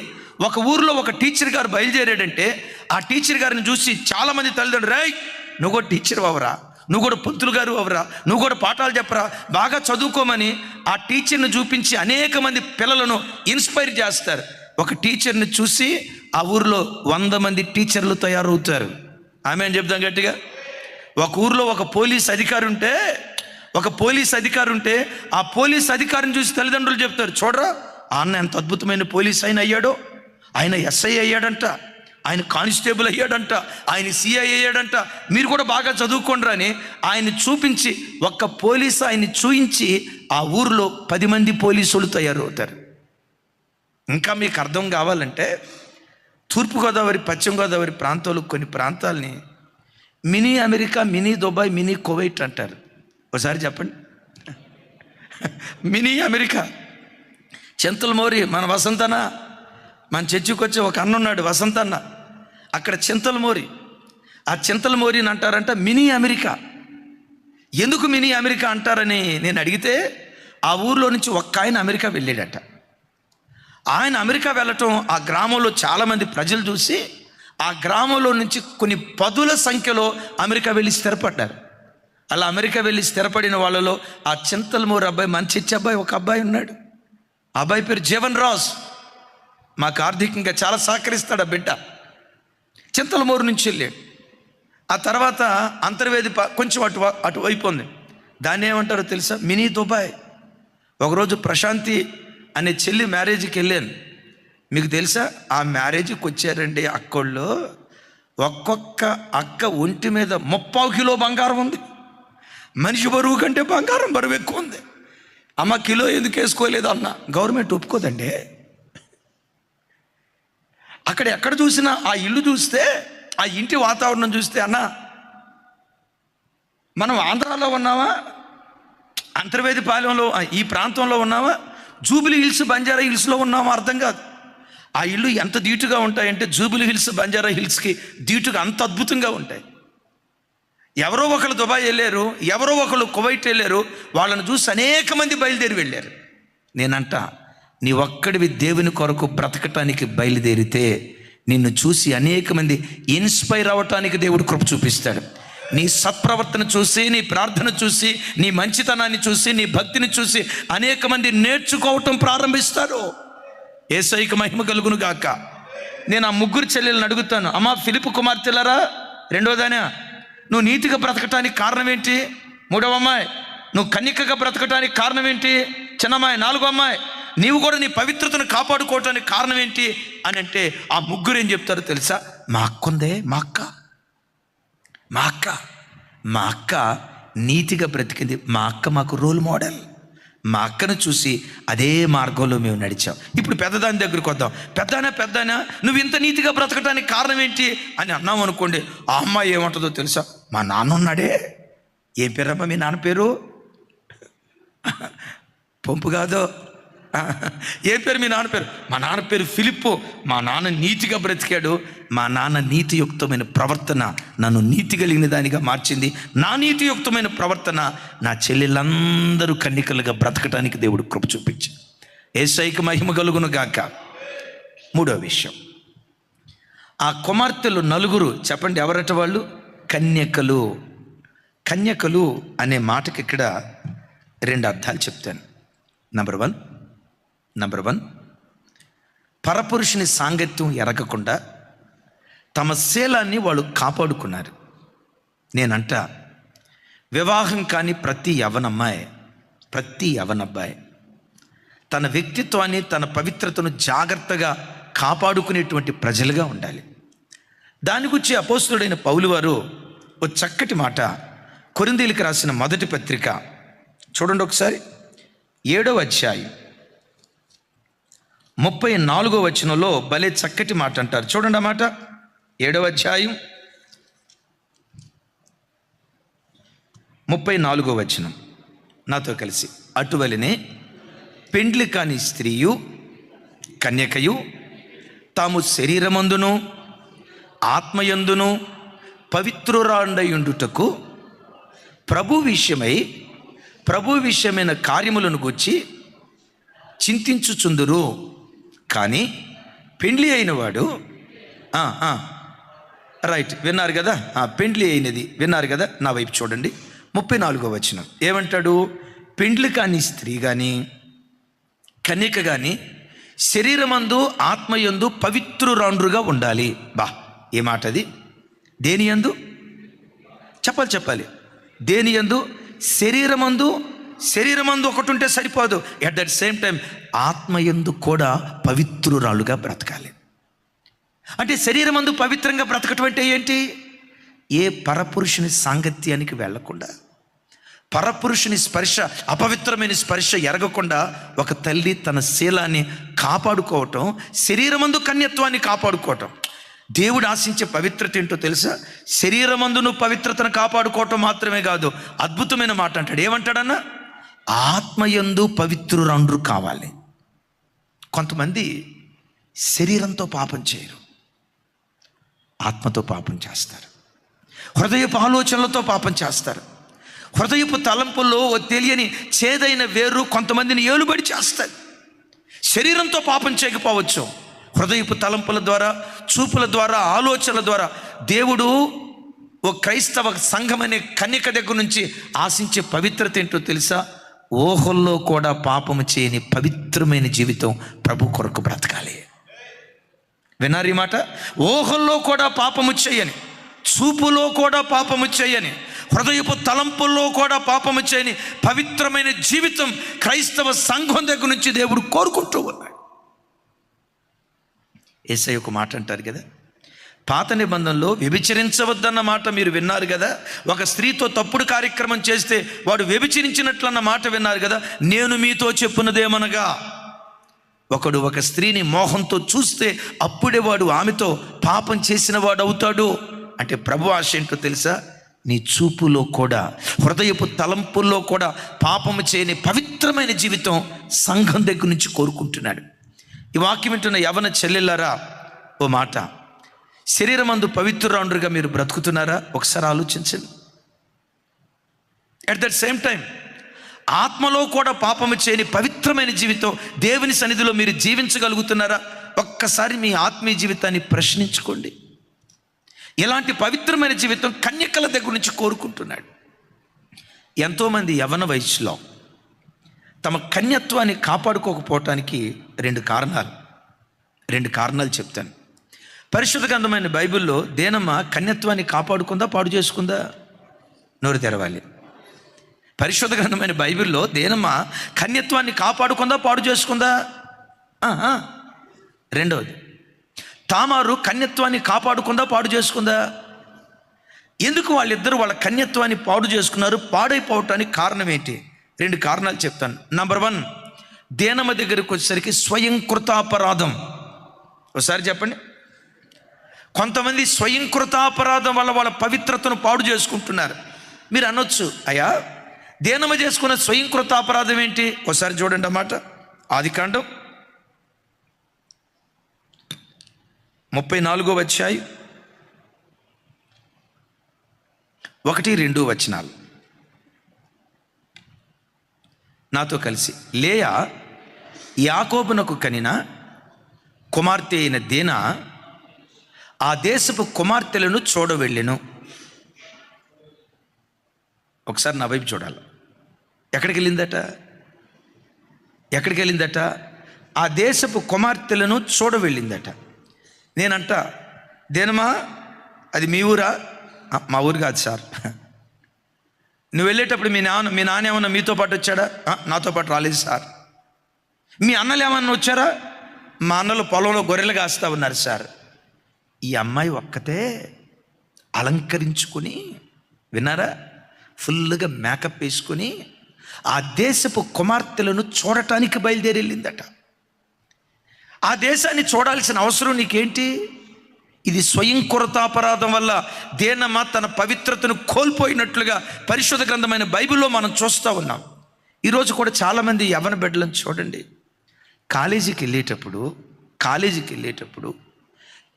ఒక ఊరిలో ఒక టీచర్ గారు బయలుదేరాడంటే ఆ టీచర్ గారిని చూసి చాలామంది తల్లిదండ్రులు, రేయ్ నువ్వు కూడా టీచర్ అవరా, నువ్వు కూడా పంతులు గారు అవరా, నువ్వు కూడా పాఠాలు చెప్పరా, బాగా చదువుకోమని ఆ టీచర్ని చూపించి అనేక మంది పిల్లలను ఇన్స్పైర్ చేస్తారు. ఒక టీచర్ని చూసి ఆ ఊరిలో 100 మంది టీచర్లు తయారవుతారు. ఆమె అని చెప్తాం గట్టిగా. ఒక ఊరిలో ఒక పోలీస్ అధికారి ఉంటే ఆ పోలీస్ అధికారిని చూసి తల్లిదండ్రులు చెప్తారు, చూడరా ఆ అన్న ఎంత అద్భుతమైన పోలీస్ ఆయన అయ్యాడో, ఆయన ఎస్ఐ అయ్యాడంట, ఆయన కానిస్టేబుల్ అయ్యాడంట, ఆయన సిఐ అయ్యాడంట, మీరు కూడా బాగా చదువుకోండి అని ఆయన చూపించి, ఒక్క పోలీసు ఆయన్ని చూయించి ఆ ఊరిలో 10 మంది పోలీసులు తయారవుతారు. ఇంకా మీకు అర్థం కావాలంటే తూర్పుగోదావరి, పశ్చిమ గోదావరి ప్రాంతాలు, కొన్ని ప్రాంతాలని mini America, mini Dubai, mini Kuwait అంటారు. ఒకసారి చెప్పండి. Mini America. చింతలమూరి మన వసంతన, మన చర్చికి వచ్చే ఒక అన్న ఉన్నాడు వసంతన్న, అక్కడ చింతలమూరి. ఆ చింతలమూరిని అంటారంట మినీ అమెరికా. ఎందుకు మినీ అమెరికా అంటారని నేను అడిగితే, ఆ ఊర్లో నుంచి ఒక్క ఆయన అమెరికా వెళ్ళాడట. ఆయన అమెరికా వెళ్ళటం ఆ గ్రామంలో చాలామంది ప్రజలు చూసి ఆ గ్రామంలో నుంచి కొన్ని 10ల సంఖ్యలో అమెరికా వెళ్ళి స్థిరపడ్డారు. అలా అమెరికా వెళ్ళి స్థిరపడిన వాళ్ళలో ఆ చింతలమూరి అబ్బాయి, మంచి అబ్బాయి, ఒక అబ్బాయి ఉన్నాడు. ఆ అబ్బాయి పేరు జీవన్ రాజ్. మాకు ఆర్థికంగా చాలా సహకరిస్తాడు ఆ బిడ్డ. చింతలమూరు నుంచి వెళ్ళాడు. ఆ తర్వాత అంతర్వేది కొంచెం అటువైపు ఉంది. దాన్ని ఏమంటారో తెలుసా, మినీ దుబాయ్. ఒకరోజు ప్రశాంతి అనే చెల్లి మ్యారేజ్కి వెళ్ళాను. మీకు తెలుసా, ఆ మ్యారేజ్కి వచ్చారండి అక్కోళ్ళు. ఒక్కొక్క అక్క ఒంటి మీద 30 కిలో బంగారం ఉంది. మనిషి బరువు కంటే బంగారం బరువు ఎక్కువ ఉంది. అమ్మ కిలో ఎందుకు వేసుకోలేదు అన్న, గవర్నమెంట్ ఒప్పుకోదండి. అక్కడ ఎక్కడ చూసినా ఆ ఇల్లు చూస్తే, ఆ ఇంటి వాతావరణం చూస్తే, అన్న మనం ఆంధ్రాలో ఉన్నావా, అంతర్వేది పాలెంలో ఈ ప్రాంతంలో ఉన్నావా, జూబిలీ హిల్స్, బంజారా హిల్స్లో ఉన్నామా అర్థం కాదు. ఆ ఇల్లు ఎంత ధీటుగా ఉంటాయంటే జూబిలీ హిల్స్, బంజారా హిల్స్కి ధీటుగా అంత అద్భుతంగా ఉంటాయి. ఎవరో ఒకరు దుబాయ్ వెళ్ళారు, ఎవరో ఒకరు కువైట్ వెళ్ళారు. వాళ్ళని చూసి అనేక మంది బయలుదేరి వెళ్ళారు. నేనంట, నీ ఒక్కడివి దేవుని కొరకు బ్రతకటానికి బయలుదేరితే నిన్ను చూసి అనేక మంది ఇన్స్పైర్ అవ్వటానికి దేవుడు కృప చూపిస్తాడు. నీ సత్ప్రవర్తన చూసి, నీ ప్రార్థన చూసి, నీ మంచితనాన్ని చూసి, నీ భక్తిని చూసి అనేక మంది నేర్చుకోవటం ప్రారంభిస్తారు. యేసయ్యకు మహిమ కలుగును గాక. నేను ఆ 3 చెల్లెలను అడుగుతాను, అమ్మా ఫిలిపు కుమార్తెలారా, రెండోదానా నువ్వు నీతిగా బ్రతకటానికి కారణం ఏంటి? 3వ అమ్మాయి, నువ్వు కన్యకగా బ్రతకటానికి కారణం ఏంటి? చిన్నమ్మాయి, 4వ అమ్మాయి, నీవు కూడా నీ పవిత్రతను కాపాడుకోవటానికి కారణం ఏంటి అని అంటే ఆ 3 ఏం చెప్తారో తెలుసా? మా అక్క ఉందే, మా అక్క నీతిగా బ్రతికింది. మా అక్క మాకు రోల్ మోడల్. మా అక్కను చూసి అదే మార్గంలో మేము నడిచాం. ఇప్పుడు పెద్దదాని దగ్గరికి వద్దాం. పెద్దనా నువ్వు ఇంత నీతిగా బ్రతకటానికి కారణం ఏంటి అని అన్నాం అనుకోండి, ఆ అమ్మాయి ఏమంటుందో తెలుసా? మా నాన్న ఉన్నాడే. ఏం పేరమ్మా మీ నాన్న పేరు? పంపు కాదు. ఏం పేరు మీ నాన్న పేరు? మా నాన్న పేరు ఫిలిప్పు. మా నాన్న నీతిగా బ్రతికాడు. మా నాన్న నీతియుక్తమైన ప్రవర్తన నన్ను నీతి కలిగిన దానిగా మార్చింది. నా నీతియుక్తమైన ప్రవర్తన నా చెల్లెళ్ళందరూ కన్యకలుగా బ్రతకటానికి దేవుడు కృప చూపించి. యేసయ్యకు మహిమ కలుగును గాక. 3వ విషయం, ఆ కుమార్తెలు 4 చెప్పండి ఎవరట వాళ్ళు? కన్యకలు. కన్యకలు అనే మాటకి ఇక్కడ 2 అర్థాలు చెప్తాను. నంబర్ వన్, పరపురుషుని సాంగత్యం ఎరగకుండా తమ శీలాన్ని వాళ్ళు కాపాడుకున్నారు. నేనంట, వివాహం కాని ప్రతి యవనబ్బాయి తన వ్యక్తిత్వాన్ని, తన పవిత్రతను జాగ్రత్తగా కాపాడుకునేటువంటి ప్రజలుగా ఉండాలి. దాని గురించి అపోస్తలుడైన పౌలు వారు ఓ చక్కటి మాట కొరింథీయులకు రాసిన 1వ పత్రిక చూడండి ఒకసారి 7వ అధ్యాయం 34వ వచనంలో భలే చక్కటి మాట అంటారు. చూడండి ఆ మాట. 7వ అధ్యాయం 34వ వచనం నాతో కలిసి. అటువలనే పెండ్లి కాని స్త్రీయు కన్యకయు తాము శరీరమందును ఆత్మయందును పవిత్రురాండయుండుటకు ప్రభు విషయమైన కార్యములను గూర్చి చింతించుచుందురు. కానీ పెండ్లి అయిన వాడు రైట్ విన్నారు కదా, పెండ్లి అయినది విన్నారు కదా. నా వైపు చూడండి. 34వ వచనం ఏమంటాడు? పెండ్లి కాని స్త్రీ కానీ కన్యక కానీ శరీరమందు ఆత్మయందు పవిత్రురాండ్రుగా ఉండాలి. ఏ మాట అది? దేని యందు చెప్పాలి. దేని యందు? శరీరమందు ఒకటి ఉంటే సరిపోదు. ఎట్ దట్ సేమ్ టైం ఆత్మయందు కూడా పవిత్రురాలుగా బ్రతకాలి. అంటే శరీరమందు పవిత్రంగా బ్రతకటం అంటే ఏంటి? ఏ పరపురుషుని సాంగత్యానికి వెళ్లకుండా, పరపురుషుని స్పర్శ, అపవిత్రమైన స్పర్శ ఎరగకుండా ఒక తల్లి తన శీలాన్ని కాపాడుకోవటం, శరీరమందు కన్యత్వాన్ని కాపాడుకోవటం. దేవుడు ఆశించే పవిత్రత ఏంటో తెలుసా? శరీరమందును పవిత్రతను కాపాడుకోవటం మాత్రమే కాదు, అద్భుతమైన మాట అంటాడు. ఏమంటాడన్నా? ఆత్మయందు పవిత్రురాండ్రు కావాలి. కొంతమంది శరీరంతో పాపం చేయరు, ఆత్మతో పాపం చేస్తారు. హృదయపు ఆలోచనలతో పాపం చేస్తారు. హృదయపు తలంపుల్లో ఓ తెలియని చేదైన వేరు కొంతమందిని ఏలుబడి చేస్తారు. శరీరంతో పాపం చేయకపోవచ్చు, హృదయపు తలంపుల ద్వారా, చూపుల ద్వారా, ఆలోచనల ద్వారా దేవుడు ఓ క్రైస్తవ సంఘం అనే కన్యక దగ్గర నుంచి ఆశించే పవిత్రత ఏంటో తెలుసా? ఊహల్లో కూడా పాపము చేయని పవిత్రమైన జీవితం ప్రభు కొరకు బ్రతకాలి. విన్నారు ఈ మాట? ఊహల్లో కూడా పాపము చేయని, చూపులో కూడా పాపము చేయని, హృదయపు తలంపుల్లో కూడా పాపము చేయని పవిత్రమైన జీవితం క్రైస్తవ సంఘం దగ్గర నుంచి దేవుడు కోరుకుంటూ ఉన్నాడు. యేసయ్య ఒక మాట అంటారు కదా, పాత నిబంధనలో వ్యభిచరించవద్దన్న మాట మీరు విన్నారు కదా. ఒక స్త్రీతో తప్పుడు కార్యక్రమం చేస్తే వాడు వ్యభిచరించినట్లన్న మాట విన్నారు కదా. నేను మీతో చెప్పున్నదేమనగా, ఒకడు ఒక స్త్రీని మోహంతో చూస్తే అప్పుడే వాడు ఆమెతో పాపం చేసిన వాడు అవుతాడు. అంటే ప్రభు ఆశ ఏంటో తెలుసా? నీ చూపులో కూడా, హృదయపు తలంపుల్లో కూడా పాపము చేయని పవిత్రమైన జీవితం సంఘం దగ్గర నుంచి కోరుకుంటున్నాడు. ఈ వాక్యం వింటున్న యవన చెల్లెళ్ళారా, ఓ మాట, శరీరమందు పవిత్రురాండ్రుగా మీరు బ్రతుకుతున్నారా? ఒకసారి ఆలోచించండి. అట్ దట్ సేమ్ టైం ఆత్మలో కూడా పాపము చేయని పవిత్రమైన జీవితం దేవుని సన్నిధిలో మీరు జీవించగలుగుతున్నారా? ఒక్కసారి మీ ఆత్మీయ జీవితాన్ని ప్రశ్నించుకోండి. ఇలాంటి పవిత్రమైన జీవితం కన్యకల దగ్గర నుంచి కోరుకుంటున్నాడు. ఎంతోమంది యవన వయసులో తమ కన్యత్వాన్ని కాపాడుకోకపోవటానికి రెండు కారణాలు చెప్తాను. పరిశుద్ధ గ్రంథమైన బైబిల్లో దేనమ్మ కన్యత్వాన్ని కాపాడుకుందా, పాడు చేసుకుందా? నోరు తెరవాలి. పరిశుద్ధ గ్రంథమైన బైబిల్లో దేనమ్మ కన్యత్వాన్ని కాపాడుకుందా, పాడు చేసుకుందా? రెండవది, తామారు కన్యత్వాన్ని కాపాడుకుందా, పాడు చేసుకుందా? ఎందుకు వాళ్ళిద్దరూ వాళ్ళ కన్యత్వాన్ని పాడు చేసుకున్నారు? పాడైపోవటానికి కారణం ఏంటి? రెండు కారణాలు చెప్తాను. నంబర్ 1, దేనమ్మ దగ్గరికి వచ్చేసరికి స్వయం కృతాపరాధం. ఒకసారి చెప్పండి. కొంతమంది స్వయం కృతాపరాధం వల్ల వాళ్ళ పవిత్రతను పాడు చేసుకుంటున్నారు. మీరు అనొచ్చు, అయ్యా దేనమ్మ చేసుకున్న స్వయం కృతాపరాధం ఏంటి? ఒకసారి చూడండి అన్నమాట. ఆదికాండం 34వ అధ్యాయం 1-2 వచనాలు నాతో కలిసి. లేయా యాకోబునకు కనిన కుమార్తె అయిన దీనా ఆ దేశపు కుమార్తెలను చూడవెళ్ళెను. ఒకసారి నా వైపు చూడాలి. ఎక్కడికి వెళ్ళిందట? ఆ దేశపు కుమార్తెలను చూడవెళ్ళిందట. నేనంట, దేనమ్మా అది మీ ఊరా? మా ఊరు కాదు సార్. నువ్వు వెళ్ళేటప్పుడు మీ నాన్న ఏమన్నా మీతో పాటు వచ్చాడా? నాతో పాటు రాలేదు సార్. మీ అన్నలు ఏమన్నా వచ్చారా? మా అన్నలు పొలంలో గొర్రెలు కాస్తా ఉన్నారు సార్. ఈ అమ్మాయి ఒక్కతే అలంకరించుకొని, విన్నారా, ఫుల్గా మేకప్ వేసుకొని ఆ దేశపు కుమార్తెలను చూడటానికి బయలుదేరి వెళ్ళిందట. ఆ దేశాన్ని చూడాల్సిన అవసరం నీకేంటి? ఇది స్వయం కృతాపరాధం వల్ల దేనమ్మ తన పవిత్రతను కోల్పోయినట్లుగా పరిశుద్ధ గ్రంథమైన బైబిల్లో మనం చూస్తూ ఉన్నాం. ఈరోజు కూడా చాలామంది యవ్వన బిడ్డలను చూడండి, కాలేజీకి వెళ్ళేటప్పుడు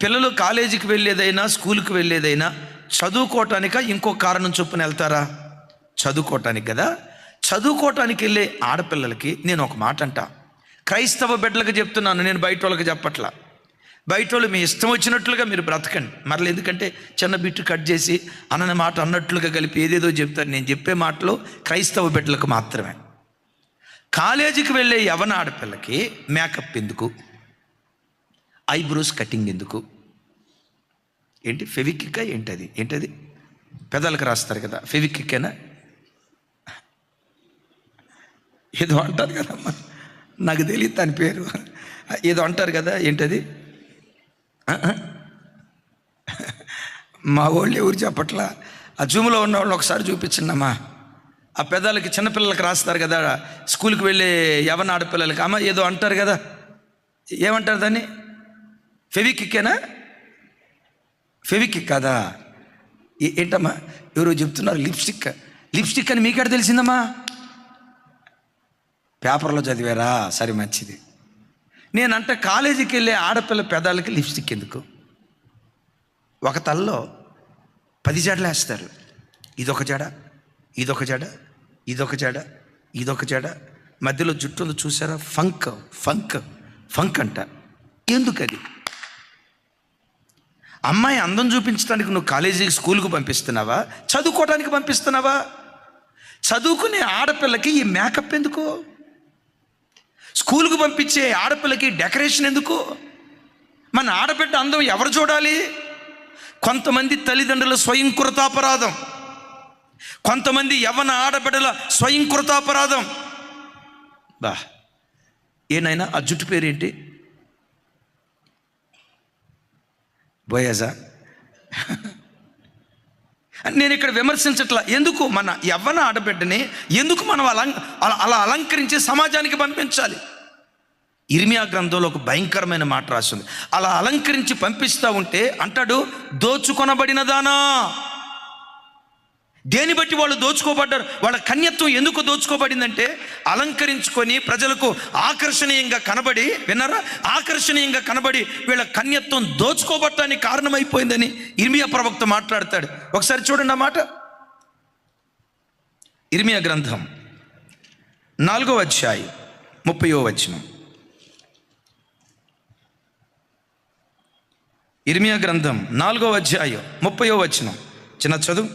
పిల్లలు కాలేజీకి వెళ్ళేదైనా స్కూల్కి వెళ్ళేదైనా చదువుకోవటానిక ఇంకో కారణం చొప్పున వెళ్తారా? చదువుకోవటానికి కదా. చదువుకోవటానికి వెళ్ళే ఆడపిల్లలకి నేను ఒక మాట అంటా, క్రైస్తవ బిడ్డలకు చెప్తున్నాను, నేను బయట వాళ్ళకి చెప్పట్లా. బయట వాళ్ళు మీ ఇష్టం వచ్చినట్లుగా మీరు బ్రతకండి. మరలా ఎందుకంటే చిన్న బిట్టు కట్ చేసి అన్న మాట అన్నట్లుగా కలిపి ఏదేదో చెప్తారు. నేను చెప్పే మాటలు క్రైస్తవ బిడ్డలకు మాత్రమే. కాలేజీకి వెళ్ళే యవ్వన ఆడపిల్లకి మేకప్ ఎందుకు? ఐబ్రోస్ కటింగ్ ఎందుకు? ఏంటి ఫెవిక్కిక్? ఏంటది పెదాలకు రాస్తారు కదా, ఫెవిక్కిక్కేనా? ఏదో అంటారు కదమ్మా, నాకు తెలియదు దాని పేరు, ఏదో అంటారు కదా, ఏంటది? మా వాళ్ళు ఎవరు చెప్పట్లా. ఆ జూమ్లో ఉన్న వాళ్ళు ఒకసారి చూపించిందమ్మా. ఆ పెదాలకి చిన్నపిల్లలకి రాస్తారు కదా, స్కూల్కి వెళ్ళే యవ్వన ఆడపిల్లలకి అమ్మ ఏదో అంటారు కదా, ఏమంటారు దాన్ని? ఫెవిక్కిక్కేనా? ఫెవిక్కిక్ కదా, ఏంటమ్మా ఎవరో చెప్తున్నారు లిప్స్టిక్ అని మీకేడ తెలిసిందమ్మా? పేపర్లో చదివారా? సరే మంచిది. నేనంట కాలేజీకి వెళ్ళే ఆడపిల్ల పెదాలకి లిప్స్టిక్ ఎందుకు? ఒక తలలో 10 జడలు వేస్తారు. ఇదొక జడ, మధ్యలో జుట్టు ఉంది చూసారా, ఫంక్ అంట. ఎందుకది? అమ్మాయి అందం చూపించడానికి నువ్వు కాలేజీకి స్కూల్కి పంపిస్తున్నావా, చదువుకోవడానికి పంపిస్తున్నావా? చదువుకునే ఆడపిల్లకి ఈ మేకప్ ఎందుకు? స్కూల్కి పంపించే ఆడపిల్లకి డెకరేషన్ ఎందుకు? మన ఆడబిడ్డ అందం ఎవరు చూడాలి? కొంతమంది తల్లిదండ్రుల స్వయం కృతాపరాధం, కొంతమంది యవ్వన ఆడబిడ్డల స్వయం కృతాపరాధం. ఏనైనా ఆ జుట్టు పేరేంటి? బోయాజా? నేను ఇక్కడ విమర్శించట్లా. ఎందుకు మన యవ్వన ఆడబిడ్డని ఎందుకు మనం అలా అలంకరించి సమాజానికి పంపించాలి? ఇర్మియా గ్రంథంలో ఒక భయంకరమైన మాట రాస్తుంది. అలా అలంకరించి పంపిస్తూ ఉంటే అంటాడు, దోచుకొనబడినదానా. దేని బట్టి వాళ్ళు దోచుకోబడ్డారు? వాళ్ళ కన్యత్వం ఎందుకు దోచుకోబడిందంటే అలంకరించుకొని ప్రజలకు ఆకర్షణీయంగా కనబడి, విన్నారా, ఆకర్షణీయంగా కనబడి వీళ్ళ కన్యత్వం దోచుకోబట్టడానికి కారణమైపోయిందని ఇర్మియా ప్రవక్త మాట్లాడతాడు. ఒకసారి చూడండి ఆ మాట. ఇర్మియా గ్రంథం 4వ అధ్యాయం 30వ వచనం. ఇర్మియా గ్రంథం 4వ అధ్యాయం 30వ వచనం. చిన్న చదువు.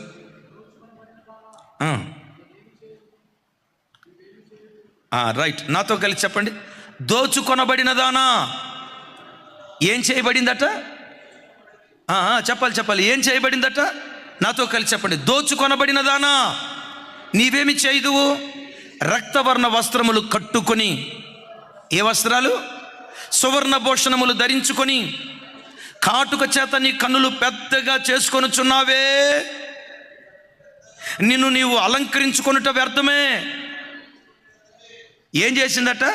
రైట్, నాతో కలిసి చెప్పండి. దోచుకొనబడినదానా. ఏం చేయబడిందట? చెప్పాలి. ఏం చేయబడిందట? నాతో కలిసి చెప్పండి. దోచుకొనబడినదానా, నీవేమి చేయదువు? రక్తవర్ణ వస్త్రములు కట్టుకొని. ఏ వస్త్రాలు? సువర్ణ భూషణములు ధరించుకొని కాటుక చేత నీ కన్నులు పెద్దగా చేసుకొనుచున్నావే. నిన్ను నీవు అలంకరించుకొనుట వ్యర్థమే. ఏం చేసిందట?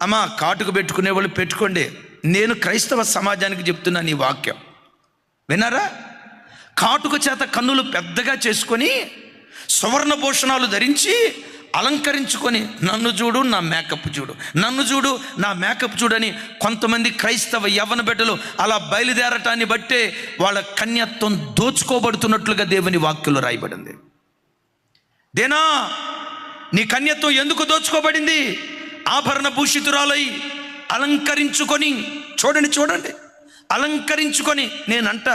అమ్మా, కాటుక పెట్టుకునే వాళ్ళు పెట్టుకోండి. నేను క్రైస్తవ సమాజానికి చెప్తున్నా నీ వాక్యం, విన్నారా? కాటుక చేత కన్నులు పెద్దగా చేసుకొని సువర్ణ భూషణాలు ధరించి అలంకరించుకొని నన్ను చూడు, నా మేకప్ చూడు, నన్ను చూడు, నా మేకప్ చూడని కొంతమంది క్రైస్తవ యవ్వన బిడ్డలు అలా బయలుదేరటాన్ని బట్టే వాళ్ళ కన్యత్వం దోచుకోబడుతున్నట్లుగా దేవుని వాక్యంలో రాయబడింది. దేనా, నీ కన్యత్వం ఎందుకు దోచుకోబడింది? ఆభరణ భూషితురాలై అలంకరించుకొని, చూడండి, అలంకరించుకొని. నేనంట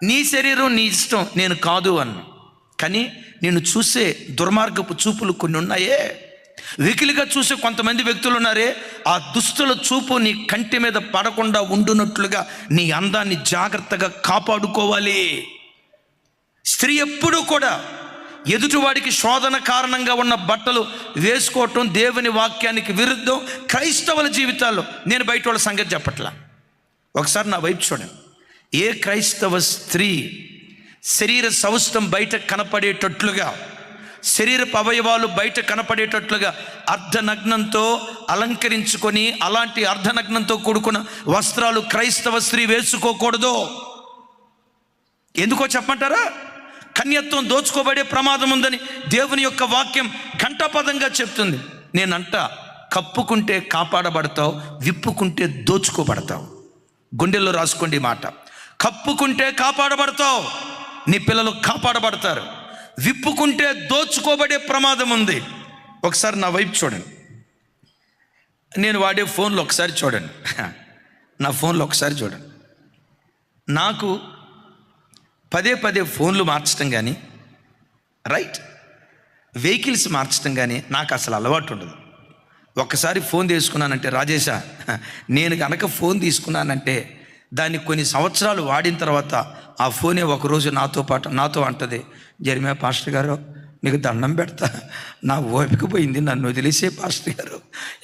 నీ శరీరం నీ ఇష్టం, నేను కాదు అన్న. కానీ నేను చూసే దుర్మార్గపు చూపులు కొన్ని ఉన్నాయే, వెకిలిగా చూసే కొంతమంది వ్యక్తులు ఉన్నారే, ఆ దుస్తుల చూపు నీ కంటి మీద పడకుండా ఉండునట్లుగా నీ అందాన్ని జాగ్రత్తగా కాపాడుకోవాలి. స్త్రీ ఎప్పుడూ కూడా ఎదుటివాడికి శోధన కారణంగా ఉన్న బట్టలు వేసుకోవటం దేవుని వాక్యానికి విరుద్ధం క్రైస్తవుల జీవితాల్లో. నేను బయట వాళ్ళ సంగతి చెప్పట్లా, ఒకసారి నా వైపు చూడండి. ఏ క్రైస్తవ స్త్రీ శరీర సౌష్ఠం బయట కనపడేటట్లుగా శరీరపు అవయవాలు బయట కనపడేటట్లుగా అర్ధనగ్నంతో అలంకరించుకొని అలాంటి అర్ధనగ్నంతో కూడుకున్న వస్త్రాలు క్రైస్తవ స్త్రీ వేసుకోకూడదు. ఎందుకో చెప్పమంటారా? కన్యత్వం దోచుకోబడే ప్రమాదం ఉందని దేవుని యొక్క వాక్యం ఘంటాపదంగా చెప్తుంది. నేనంట, కప్పుకుంటే కాపాడబడతావు, విప్పుకుంటే దోచుకోబడతావు. గుండెల్లో రాసుకోండి మాట. కప్పుకుంటే కాపాడబడతావు, నీ పిల్లలు కాపాడబడతారు. విప్పుకుంటే దోచుకోబడే ప్రమాదం ఉంది. ఒకసారి నా వైపు చూడండి, నేను వాడే ఫోన్లో ఒకసారి చూడండి, నా ఫోన్లో ఒకసారి చూడండి. నాకు పదే పదే ఫోన్లు మార్చడం కానీ, రైట్, వెహికల్స్ మార్చడం కానీ నాకు అసలు అలవాటు ఉండదు. ఒక్కసారి ఫోన్ తీసుకున్నానంటే, రాజేశా, నేను కనుక ఫోన్ తీసుకున్నానంటే దాన్ని కొన్ని సంవత్సరాలు వాడిన తర్వాత ఆ ఫోనే ఒకరోజు నాతో అంటది, జరిమే పాస్టర్ గారు నీకు దండం పెడతా, నా ఓపిక పోయింది, నన్ను వదిలేసే పాస్టర్ గారు,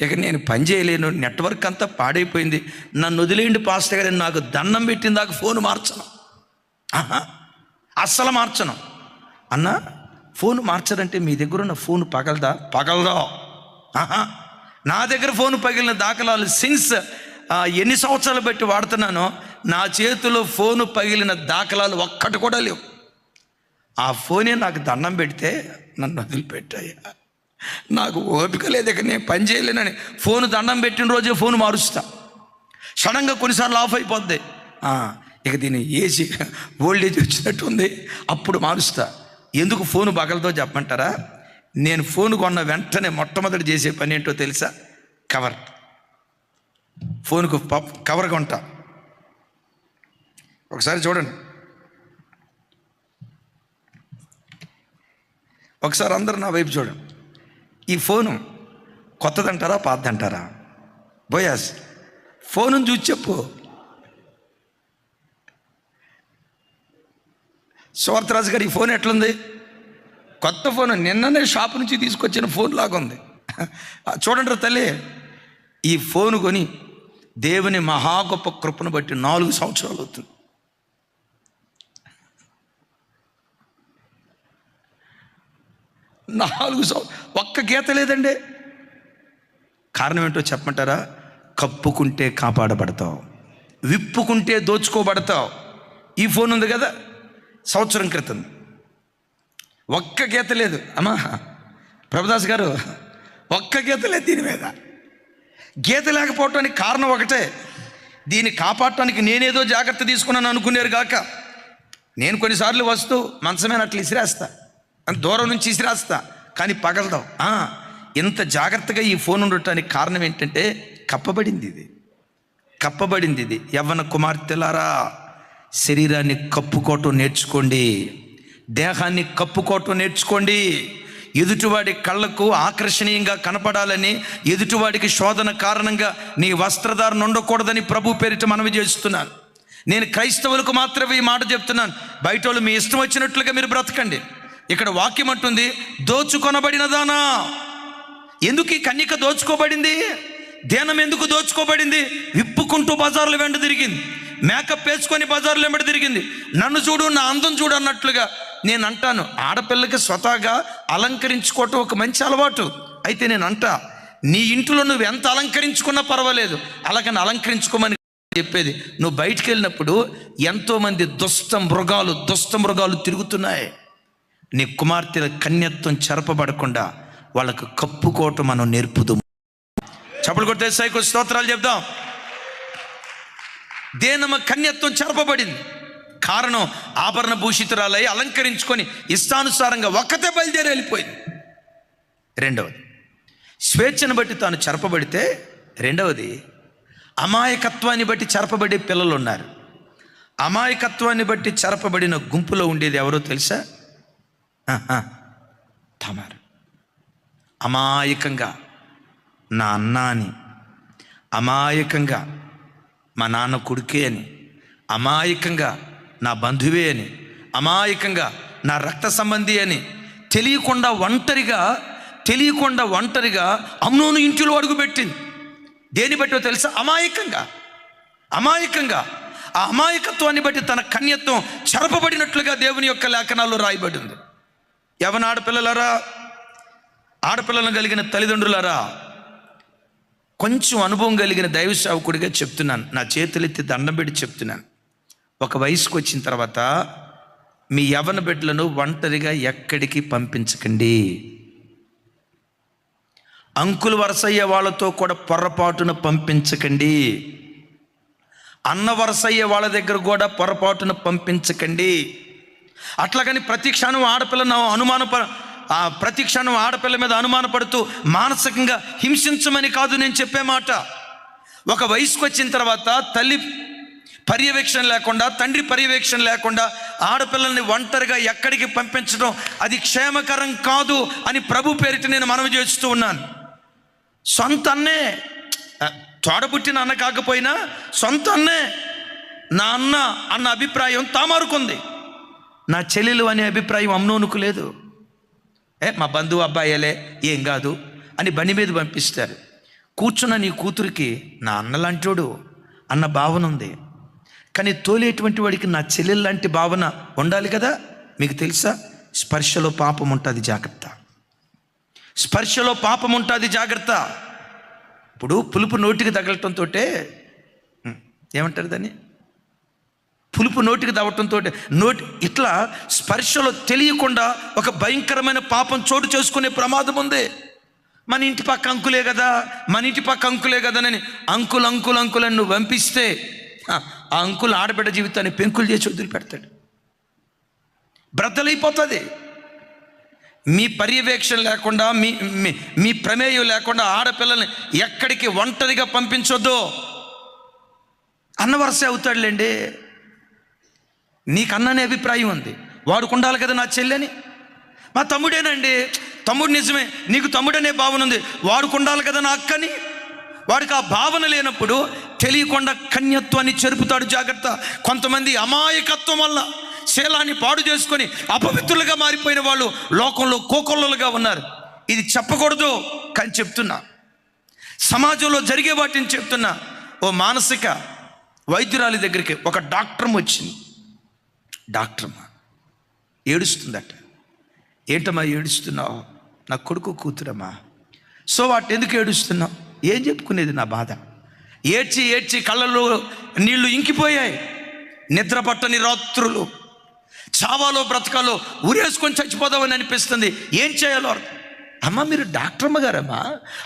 ఇక నేను పని చేయలేను, నెట్వర్క్ అంతా పాడైపోయింది, నన్ను వదిలేయండి పాస్టర్ గారు, నాకు దండం పెట్టిన దాకా ఫోన్ మార్చను, అస్సలు మార్చను. అన్న, ఫోన్ మార్చరంటే మీ దగ్గర ఉన్న ఫోన్ పగలదా? నా దగ్గర ఫోన్ పగిలిన దాఖలాలు సిన్స్ ఎన్ని సంవత్సరాలు బట్టి వాడుతున్నానో నా చేతిలో ఫోను పగిలిన దాఖలాలు ఒక్కటి కూడా లేవు. ఆ ఫోనే నాకు దండం పెడితే నన్ను వదిలిపెట్టాయా, నాకు ఓపిక లేదు, ఇక నేను పని చేయలేనని ఫోను దండం పెట్టిన రోజే ఫోన్ మారుస్తా. సడన్గా కొన్నిసార్లు ఆఫ్ అయిపోద్ది, ఇక దీన్ని ఏసీ ఓల్డేజ్ వచ్చినట్టు ఉంది, అప్పుడు మారుస్తా. ఎందుకు ఫోను పగలదో చెప్పమంటారా? నేను ఫోన్ కొన్న వెంటనే మొట్టమొదటి చేసే పని ఏంటో తెలుసా? ఫోన్కు కవర్ కొంటా. ఒకసారి చూడండి, ఒకసారి అందరూ నా వైపు చూడండి. ఈ ఫోను కొత్తదంటారా పాతదంటారా? బోయాస్, ఫోనుని చూసి చెప్పు. సువార్తరాజు గారు, ఈ ఫోన్ ఎట్లుంది? కొత్త ఫోన్, నిన్ననే షాప్ నుంచి తీసుకొచ్చిన ఫోన్ లాగా ఉంది. చూడండి తల్లి, ఈ ఫోను కొని దేవుని మహా గొప్ప కృపను బట్టి 4 సంవత్సరాలు అవుతుంది. ఒక్క గీత లేదండి. కారణం ఏంటో చెప్పమంటారా? కప్పుకుంటే కాపాడబడతావు, విప్పుకుంటే దోచుకోబడతావు. ఈ ఫోన్ ఉంది కదా, సంవత్సరం క్రితం ఒక్క గీత లేదు. అమ్మా ప్రభుదాస్ గారు, ఒక్క గీత లేదు దీని మీద. గీత లేకపోవటానికి కారణం ఒకటే, దీన్ని కాపాడటానికి నేనేదో జాగ్రత్త తీసుకున్నాను అనుకునేరు కాక, నేను కొన్నిసార్లు వస్తూ మంచమైన అట్లా ఇసిరేస్తా, దూరం నుంచి ఇసిరేస్తా, కానీ పగలదాం. ఇంత జాగ్రత్తగా ఈ ఫోన్ ఉండటానికి కారణం ఏంటంటే కప్పబడింది ఇది. యవ్వన కుమార్తెలారా, శరీరాన్ని కప్పుకోవటం నేర్చుకోండి, దేహాన్ని కప్పుకోవటం నేర్చుకోండి. ఎదుటివాడి కళ్ళకు ఆకర్షణీయంగా కనపడాలని, ఎదుటివాడికి శోధన కారణంగా నీ వస్త్రధారణ ఉండకూడదని ప్రభు పేరిట మనవి చేస్తున్నాను. నేను క్రైస్తవులకు మాత్రమే ఈ మాట చెప్తున్నాను. బయట వాళ్ళు మీ ఇష్టం వచ్చినట్లుగా మీరు బ్రతకండి. ఇక్కడ వాక్యం అంటుంది, దోచుకొనబడినదానా. ఎందుకు ఈ కన్యక దోచుకోబడింది? ధ్యానం ఎందుకు దోచుకోబడింది? విప్పుకుంటూ బజార్లు వెంట తిరిగింది, మేకప్ వేసుకొని బజార్లు వెంబడి తిరిగింది. నన్ను చూడు, నా అందం చూడు అన్నట్లుగా. నేను అంటాను, ఆడపిల్లకి స్వతహాగా అలంకరించుకోవటం ఒక మంచి అలవాటు. అయితే నేను అంటా, నీ ఇంట్లో నువ్వు ఎంత అలంకరించుకున్నా పర్వాలేదు, అలాగని అలంకరించుకోమని చెప్పేది. నువ్వు బయటికి వెళ్ళినప్పుడు ఎంతోమంది దుష్ట మృగాలు తిరుగుతున్నాయి. నీ కుమార్తెల కన్యత్వం చెరపబడకుండా వాళ్ళకు కప్పుకోవటం మనం నేర్పుదు. చప్పలు కొడితే సైకు స్తోత్రాలు చెప్దాం. దేనమ్మ కన్యత్వం చెరపబడింది. కారణం, ఆభరణ భూషితురాలై అలంకరించుకొని ఇష్టానుసారంగా ఒక్కతే బయలుదేరి వెళ్ళిపోయింది. రెండవది, స్వేచ్ఛను బట్టి తాను చెరపబడితే. రెండవది, అమాయకత్వాన్ని బట్టి చెరపబడే పిల్లలు ఉన్నారు. అమాయకత్వాన్ని బట్టి చెరపబడిన గుంపులో ఉండేది ఎవరో తెలుసా? తమారు. అమాయకంగా నా అన్న అని, అమాయకంగా మా నాన్న కొడుకే అని, అమాయకంగా నా బంధువే అని, అమాయకంగా నా రక్త సంబంధి అని తెలియకుండా ఒంటరిగా అమ్నోను ఇంటిలో అడుగుపెట్టింది. దేని బట్టో తెలుసా? అమాయకంగా. ఆ అమాయకత్వాన్ని బట్టి తన కన్యత్వం చెరపబడినట్లుగా దేవుని యొక్క లేఖనాల్లో రాయబడింది. యవన ఆడపిల్లలారా, ఆడపిల్లలను కలిగిన తల్లిదండ్రులారా, కొంచెం అనుభవం కలిగిన దైవ సేవకుడిగా చెప్తున్నాను, నా చేతులెత్తి దండం పెట్టి చెప్తున్నాను. ఒక వయసుకు వచ్చిన తర్వాత మీ యవన బిడ్డలను ఒంటరిగా ఎక్కడికి పంపించకండి. అంకులు వరసయ్యే వాళ్ళతో కూడా పొరపాటున పంపించకండి. అన్న వరసయ్యే వాళ్ళ దగ్గర కూడా పొరపాటున పంపించకండి. అట్లాగని ప్రతి క్షణం ప్రతి క్షణం ఆడపిల్ల మీద అనుమానపడుతూ మానసికంగా హింసించమని కాదు నేను చెప్పే మాట. ఒక వయసుకు వచ్చిన తర్వాత తల్లి పర్యవేక్షణ లేకుండా, తండ్రి పర్యవేక్షణ లేకుండా ఆడపిల్లల్ని ఒంటరిగా ఎక్కడికి పంపించడం అది క్షేమకరం కాదు అని ప్రభు పేరిట నేను మనవి చేస్తూ ఉన్నాను. సొంత అన్నే, తోడబుట్టిన అన్న కాకపోయినా సొంత అన్నే, నా అన్న అన్న అభిప్రాయం తామారుకుంది. నా చెల్లెలు అనే అభిప్రాయం అమ్నోనుకు లేదు. మా బంధువు అబ్బాయిలే ఏం కాదు అని బండి మీద పంపిస్తారు. కూర్చున్న నీ కూతురికి నా అన్నలాంటోడు అన్న భావన ఉంది, కానీ తోలేటువంటి వాడికి నా చెల్లెలు లాంటి భావన ఉండాలి కదా. మీకు తెలుసా, స్పర్శలో పాపం ఉంటుంది, జాగ్రత్త. స్పర్శలో పాపం ఉంటుంది, జాగ్రత్త. ఇప్పుడు పులుపు నోటికి తగలటంతో ఏమంటారు దాన్ని, పులుపు నోటికి తవ్వటంతో ఇట్లా స్పర్శలో తెలియకుండా ఒక భయంకరమైన పాపం చోటు చేసుకునే ప్రమాదం ఉంది. మన ఇంటి పక్క అంకులే కదానని అంకులని నువ్వు పంపిస్తే ఆ అంకుల్ ఆడబిడ్డ జీవితాన్ని పెంకులు చేసి వదిలిపెడతాడు, బ్రద్దలైపోతుంది. మీ పర్యవేక్షణ లేకుండా, మీ ప్రమేయం లేకుండా ఆడపిల్లల్ని ఎక్కడికి ఒంటరిగా పంపించొద్దు. అన్న వరసే అవుతాడులేండి, నీకన్ననే అభిప్రాయం ఉంది, వాడుకు ఉండాలి కదా నా చెల్లెని. మా తమ్ముడేనండి, తమ్ముడు నిజమే, నీకు తమ్ముడనే భావన ఉంది, వాడుకు ఉండాలి కదా నా అక్కని. వాడికి ఆ భావన లేనప్పుడు తెలియకుండా కన్యత్వాన్ని చెరుపుతాడు, జాగ్రత్త. కొంతమంది అమాయకత్వం వల్ల శీలాన్ని పాడు చేసుకొని అపవిత్రులుగా మారిపోయిన వాళ్ళు లోకంలో కోకొల్లలుగా ఉన్నారు. ఇది చెప్పకూడదు కానీ చెప్తున్నా, సమాజంలో జరిగే వాటిని చెప్తున్నా. ఓ మానసిక వైద్యురాలి దగ్గరికి ఒక డాక్టర్ వచ్చింది. డాక్టర్మా ఏడుస్తుందట. ఏంటమ్మా ఏడుస్తున్నావు? నా కొడుకు కూతురమ్మా. సో వాటి ఎందుకు ఏడుస్తున్నావు? ఏం చెప్పుకునేది నా బాధ. ఏడ్చి కళ్ళల్లో నీళ్లు ఇంకిపోయాయి. నిద్ర పట్టని రాత్రులు, చావాలో బ్రతకాలో ఉరేసుకొని చచ్చిపోదామని అనిపిస్తుంది. ఏం చేయాలో అమ్మ, మీరు డాక్టర్మ్మ గారమ్మా,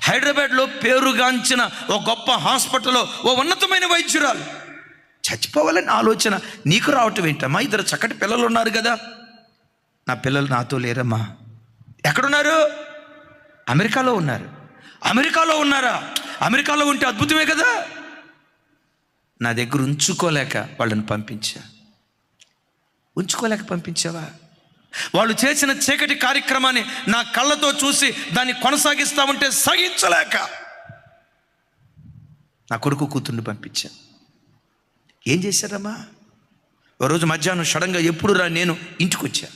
హైదరాబాద్లో పేరుగాంచిన ఓ గొప్ప హాస్పిటల్లో ఓ ఉన్నతమైన వైద్యురాలు. చచ్చిపోవాలని ఆలోచన నీకు రావటం ఏంటమ్మా? ఇద్దరు చక్కటి పిల్లలు ఉన్నారు కదా. నా పిల్లలు నాతో లేరమ్మా. ఎక్కడున్నారు? అమెరికాలో ఉన్నారు. అమెరికాలో ఉన్నారా? అమెరికాలో ఉంటే అద్భుతమే కదా. నా దగ్గర ఉంచుకోలేక వాళ్ళని పంపించావా? వాళ్ళు చేసిన చీకటి కార్యక్రమాన్ని నా కళ్ళతో చూసి దాన్ని కొనసాగిస్తా ఉంటే సహించలేక నా కొడుకు కూతుర్ని పంపించా. ఏం చేశారమ్మా? ఓ రోజు మధ్యాహ్నం సడన్గా ఎప్పుడు రా నేను ఇంటికి వచ్చా.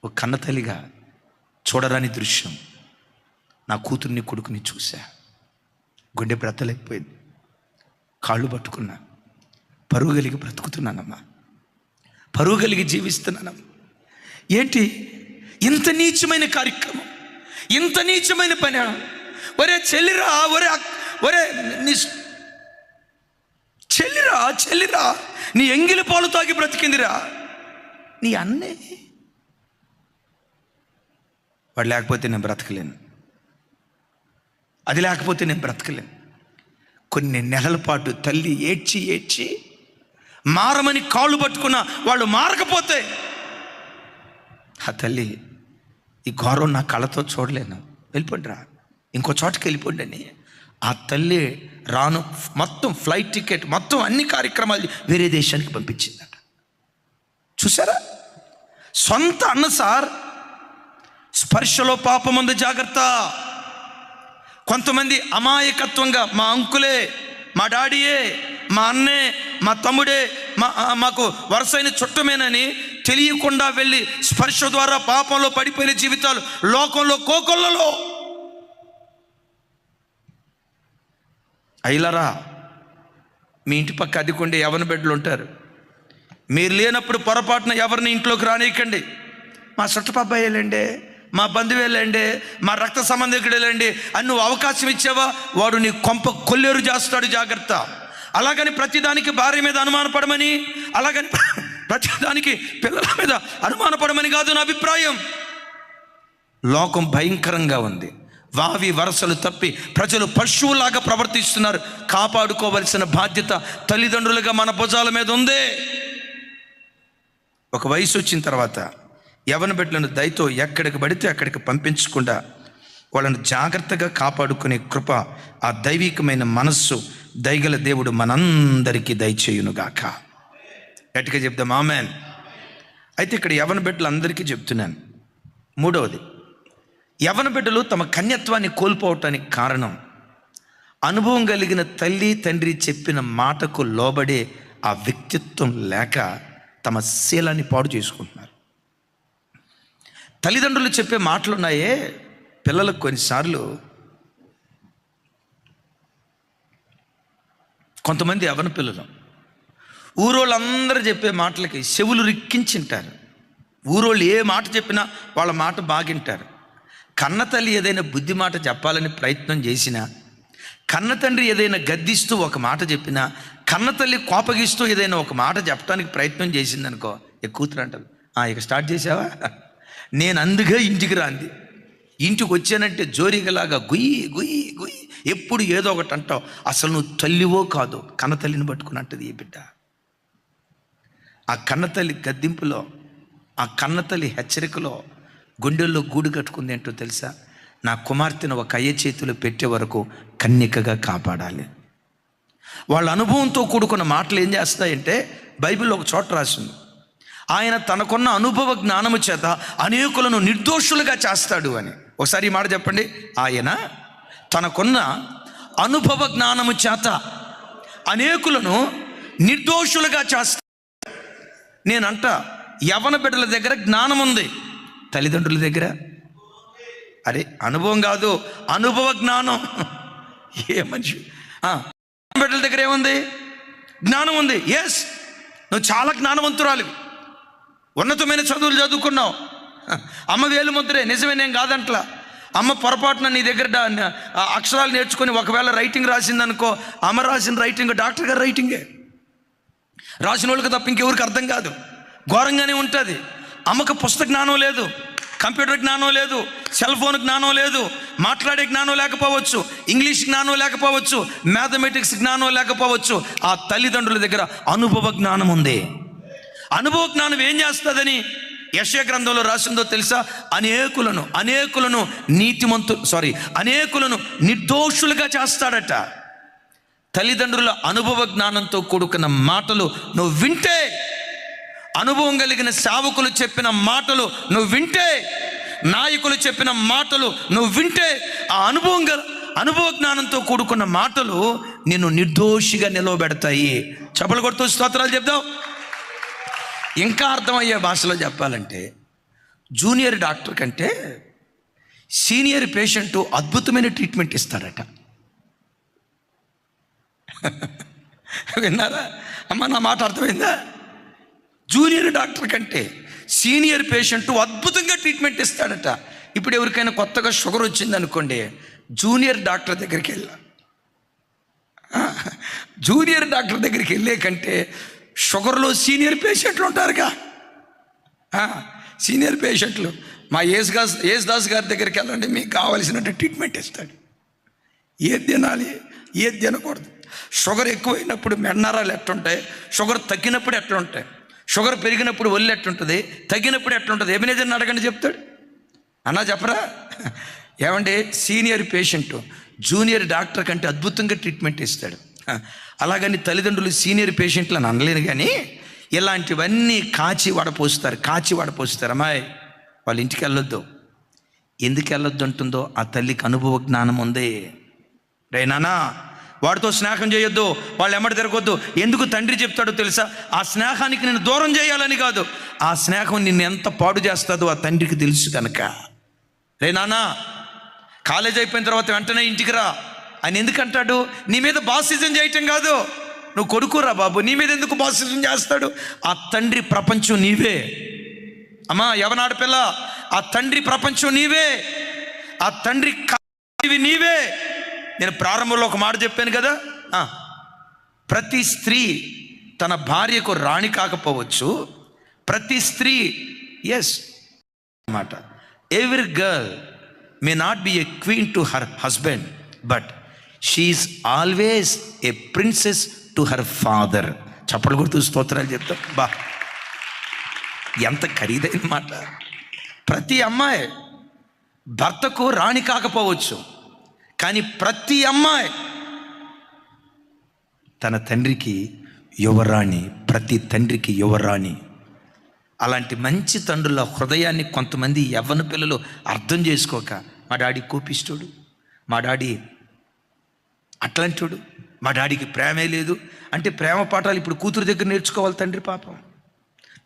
ఒక కన్న తల్లిగా చూడరాని దృశ్యం. నా కూతుర్ని కొడుకుని చూసా. గుండె బ్రతలేకపోయింది. కాళ్ళు పట్టుకున్నా. పరువు కలిగి బ్రతుకుతున్నానమ్మా, పరువు కలిగి జీవిస్తున్నానమ్మా. ఏంటి ఇంత నీచమైన కార్యక్రమం, ఇంత నీచమైన పని? ఒరే చెల్లిరా, ఒరే నీ చెల్లిరా, నీ ఎంగిలి పాలు తాగి బ్రతికిందిరా నీ అన్నే. వాడు లేకపోతే నేను బ్రతకలేను, అది లేకపోతే నేను బ్రతకలేను. కొన్ని నెలల పాటు తల్లి ఏడ్చి మారమని కాళ్ళు పట్టుకున్న వాళ్ళు మారకపోతే ఆ తల్లి ఈ ఘోరం నా కళ్ళతో చూడలేను, వెళ్ళిపోండి రా, ఇంకో చోటకి వెళ్ళిపోండి అని ఆ తల్లి రాను మొత్తం ఫ్లైట్ టికెట్ మొత్తం అన్ని కార్యక్రమాలు వేరే దేశానికి పంపించిందట. చూసారా? సొంత అన్న సార్. స్పర్శలో పాపముంది, జాగ్రత్త. కొంతమంది అమాయకత్వంగా మా అంకులే, మా డాడీయే, మా అన్నే, మా తమ్ముడే, మాకు వరుసైన చుట్టమేనని తెలియకుండా వెళ్ళి స్పర్శ ద్వారా పాపంలో పడిపోయిన జీవితాలు లోకంలో కోకొల్లలో. అయిలరా, మీ ఇంటి పక్క అదికొండే యవన బిడ్డలు ఉంటారు. మీరు లేనప్పుడు పొరపాటున ఎవరిని ఇంట్లోకి రానియకండి. మా చుట్టపబ్బాయి వెళ్ళండి, మా బంధువు వెళ్ళండి, మా రక్త సంబంధికుడు వెళ్ళండి అని నువ్వు అవకాశం ఇచ్చావా, వాడు నీ కొంప కొల్లేరు చేస్తాడు, జాగ్రత్త. అలాగని ప్రతిదానికి భార్య మీద అనుమానపడమని, అలాగని ప్రతిదానికి పిల్లల మీద అనుమానపడమని కాదు నా అభిప్రాయం. లోకం భయంకరంగా ఉంది. వావి వరసలు తప్పి ప్రజలు పశువులాగా ప్రవర్తిస్తున్నారు. కాపాడుకోవలసిన బాధ్యత తల్లిదండ్రులుగా మన భుజాల మీద ఉంది. ఒక వయసు వచ్చిన తర్వాత యవ్వన బిడ్డలను దయతో ఎక్కడికి పడితే అక్కడికి పంపించకుండా వాళ్ళను జాగ్రత్తగా కాపాడుకునే కృప, ఆ దైవికమైన మనస్సు దయగల దేవుడు మనందరికీ దయచేయునుగాక. గట్టిగా చెప్దాం ఆమేన్. అయితే ఇక్కడ యవ్వన బిడ్డలందరికీ చెప్తున్నాను. మూడవది, యవ్వన బిడ్డలు తమ కన్యత్వాన్ని కోల్పోవటానికి కారణం అనుభవం కలిగిన తల్లి తండ్రి చెప్పిన మాటకు లోబడే ఆ వ్యక్తిత్వం లేక తమ శీలాన్ని పాడు చేసుకుంటున్నారు. తల్లిదండ్రులు చెప్పే మాటలు ఉన్నాయే, పిల్లలకు కొన్నిసార్లు కొంతమంది యవ్వన పిల్లలు ఊరోళ్ళందరూ చెప్పే మాటలకి చెవులు రిక్కించింటారు. ఊరోళ్ళు ఏ మాట చెప్పినా వాళ్ళ మాట బాగింటారు. కన్న తల్లి ఏదైనా బుద్ధి మాట చెప్పాలని ప్రయత్నం చేసినా, కన్న తండ్రి ఏదైనా గద్దిస్తూ ఒక మాట చెప్పినా, కన్న తల్లి కోపగిస్తూ ఏదైనా ఒక మాట చెప్పడానికి ప్రయత్నం చేసిందనుకో, కూతురు అంటారు, ఇక స్టార్ట్ చేసావా, నేను అందుకే ఇంటికి రాంది, ఇంటికి వచ్చానంటే జోరిగలాగా గుయ్యి గుయ్యి గుయ్యి ఎప్పుడు ఏదో ఒకటి అంటావు. అసలు నువ్వు తల్లివో కాదు, కన్న తల్లిని పట్టుకుని అంటది ఈ బిడ్డ. ఆ కన్నతల్లి గద్దింపులో, ఆ కన్నతల్లి హెచ్చరికలో గుండెల్లో గూడు కట్టుకుంది. ఏంటో తెలుసా, నా కుమార్తెను ఒక అయ్య చేతిలో పెట్టే వరకు కన్నికగా కాపాడాలి. వాళ్ళ అనుభవంతో కూడుకున్న మాటలు ఏం చేస్తాయంటే, బైబిల్లో ఒక చోట రాసింది, ఆయన తనకున్న అనుభవ జ్ఞానము చేత అనేకులను నిర్దోషులుగా చేస్తాడు అని. ఒకసారి ఈ మాట చెప్పండి, ఆయన తనకున్న అనుభవ జ్ఞానము చేత అనేకులను నిర్దోషులుగా చేస్తాడు. నేనంట యవ్వన బిడ్డల దగ్గర జ్ఞానం ఉంది, తల్లిదండ్రుల దగ్గర అరే అనుభవం కాదు, అనుభవ జ్ఞానం. ఏ మనిషి బిడ్డల దగ్గర ఏముంది? జ్ఞానం ఉంది. ఎస్, నువ్వు చాలా జ్ఞానవంతురాలివి, ఉన్నతమైన చదువులు చదువుకున్నావు, అమ్మ వేలు ముద్రే, నిజమే, నేను కాదంట్లా. అమ్మ పొరపాటున నీ దగ్గర అక్షరాలు నేర్చుకొని ఒకవేళ రైటింగ్ రాసిందనుకో, అమ్మ రాసిన రైటింగ్ డాక్టర్ గారు రైటింగే, రాసిన వాళ్ళకి తప్ప ఇంకెవరికి అర్థం కాదు, ఘోరంగానే ఉంటుంది. అమ్మకు పుస్తక జ్ఞానం లేదు, కంప్యూటర్ జ్ఞానం లేదు, సెల్ ఫోన్ జ్ఞానం లేదు, మాట్లాడే జ్ఞానం లేకపోవచ్చు, ఇంగ్లీష్ జ్ఞానం లేకపోవచ్చు, మ్యాథమెటిక్స్ జ్ఞానం లేకపోవచ్చు. ఆ తల్లిదండ్రుల దగ్గర అనుభవ జ్ఞానం ఉంది. అనుభవ జ్ఞానం ఏం చేస్తుందని యెషయా గ్రంథంలో రాసిందో తెలుసా? అనేకులను అనేకులను నిర్దోషులుగా చేస్తాడట. తల్లిదండ్రుల అనుభవ జ్ఞానంతో కూడుకున్న మాటలు నువ్వు వింటే, అనుభవం కలిగిన సేవకులు చెప్పిన మాటలు నువ్వు వింటే, నాయకులు చెప్పిన మాటలు నువ్వు వింటే, ఆ అనుభవ జ్ఞానంతో కూడుకున్న మాటలు నిన్ను నిర్దోషిగా నిలవబెడతాయి. చప్పలు కొడుతూ స్తోత్రాలు చెప్దాం. ఇంకా అర్థమయ్యే భాషలో చెప్పాలంటే, జూనియర్ డాక్టర్ కంటే సీనియర్ పేషెంట్ అద్భుతమైన ట్రీట్మెంట్ ఇస్తాడట. విన్నారా అమ్మ, నా మాట అర్థమైందా? జూనియర్ డాక్టర్ కంటే సీనియర్ పేషెంట్ అద్భుతంగా ట్రీట్మెంట్ ఇస్తాడట. ఇప్పుడు ఎవరికైనా కొత్తగా షుగర్ వచ్చింది అనుకోండి, జూనియర్ డాక్టర్ దగ్గరికి వెళ్ళే కంటే షుగర్లో సీనియర్ పేషెంట్లు ఉంటారుగా, సీనియర్ పేషెంట్లు. మా యేసుదాస్ గారి దగ్గరికి వెళ్ళండి, మీకు కావాల్సినట్టు ట్రీట్మెంట్ ఇస్తాడు. ఏది తినాలి, ఏది తినకూడదు, షుగర్ ఎక్కువైనప్పుడు మెన్నరాలు ఎట్లుంటాయి, షుగర్ తగ్గినప్పుడు ఎట్లుంటాయి, షుగర్ పెరిగినప్పుడు ఒళ్ళు ఎట్లుంటుంది, తగ్గినప్పుడు ఎట్లుంటుంది, ఎబినేజర్ని అడగండి చెప్తాడు. అన్నా చెప్పరా? ఏమంటే సీనియర్ పేషెంట్ జూనియర్ డాక్టర్ కంటే అద్భుతంగా ట్రీట్మెంట్ ఇస్తాడు. అలాగని తల్లిదండ్రులు సీనియర్ పేషెంట్లు అని అనలేను, కానీ ఇలాంటివన్నీ కాచి వడపోస్తారు. అమ్మాయి వాళ్ళ ఇంటికి వెళ్ళొద్దు. ఎందుకు వెళ్ళొద్దు అంటుందో, ఆ తల్లికి అనుభవ జ్ఞానం ఉంది. రే నాన్న, వాడితో స్నేహం చేయొద్దు, వాళ్ళు ఎమ్మడి తిరగొద్దు. ఎందుకు తండ్రి చెప్తాడో తెలుసా? ఆ స్నేహానికి నేను దూరం చేయాలని కాదు, ఆ స్నేహం నిన్ను ఎంత పాడు చేస్తుందో ఆ తండ్రికి తెలుసు కనుక. రే నాన్న, కాలేజ్ అయిపోయిన తర్వాత వెంటనే ఇంటికి రా అని ఎందుకు అంటాడు? నీ మీద బాసిజం చేయటం కాదు, నువ్వు కొడుకురా బాబు, నీ మీద ఎందుకు బాసిజం చేస్తాడు? ఆ తండ్రి ప్రపంచం నీవే. అమ్మా యవనాడు పిల్ల, ఆ తండ్రి ప్రపంచం నీవే, ఆ తండ్రి నీవే. నేను ప్రారంభంలో ఒక మాట చెప్పాను కదా, ప్రతి స్త్రీ తన భార్యకు రాణి కాకపోవచ్చు. ప్రతి స్త్రీ ఎస్ మాట, every girl may not be a queen to her husband, but she is always a princess to her father. చప్పలు కొడుతూ స్తోత్రాలు చెప్తాం. బా, ఎంత ఖరీదైన మాట. ప్రతి అమ్మాయి భర్తకు రాణి కాకపోవచ్చు, కానీ ప్రతి అమ్మాయి తన తండ్రికి యువరాణి, ప్రతి తండ్రికి యువరాణి. అలాంటి మంచి తండ్రుల హృదయాన్ని కొంతమంది యవ్వన పిల్లలు అర్థం చేసుకోక, మా డాడీ కోపిస్తుడు, మా డాడీ అట్లాంటివాడు, మా డాడీకి ప్రేమే లేదు అంటే, ప్రేమ పాఠాలు ఇప్పుడు కూతురు దగ్గర నేర్చుకోవాలి తండ్రి. పాపం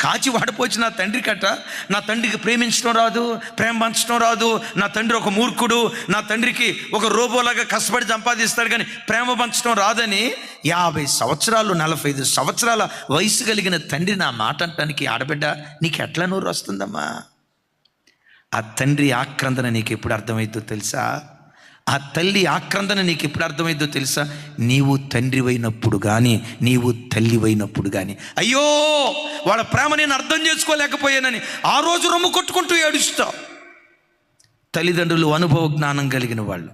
కాచి వాడిపోవచ్చు నా తండ్రి కట్ట, నా తండ్రికి ప్రేమించడం రాదు, ప్రేమ పంచడం రాదు, నా తండ్రి ఒక మూర్ఖుడు, నా తండ్రికి ఒక రోబోలాగా కష్టపడి సంపాదిస్తాడు కానీ ప్రేమ పంచడం రాదని 50 సంవత్సరాలు 45 సంవత్సరాల వయసు కలిగిన తండ్రి నా మాట అంటానికి, ఆడబిడ్డ నీకు ఎట్లా నోరు వస్తుందమ్మా? ఆ తండ్రి ఆక్రందన నీకు ఎప్పుడు అర్థమవుతుందో తెలుసా? ఆ తల్లి ఆక్రందన నీకు ఎప్పుడు అర్థమైందో తెలుసా? నీవు తండ్రి అయినప్పుడు కానీ, నీవు తల్లి అయినప్పుడు కానీ, అయ్యో వాళ్ళ ప్రేమ నేను అర్థం చేసుకోలేకపోయానని ఆ రోజు రొమ్ము కొట్టుకుంటూ ఏడుస్తావు. తల్లిదండ్రులు అనుభవ జ్ఞానం కలిగిన వాళ్ళు,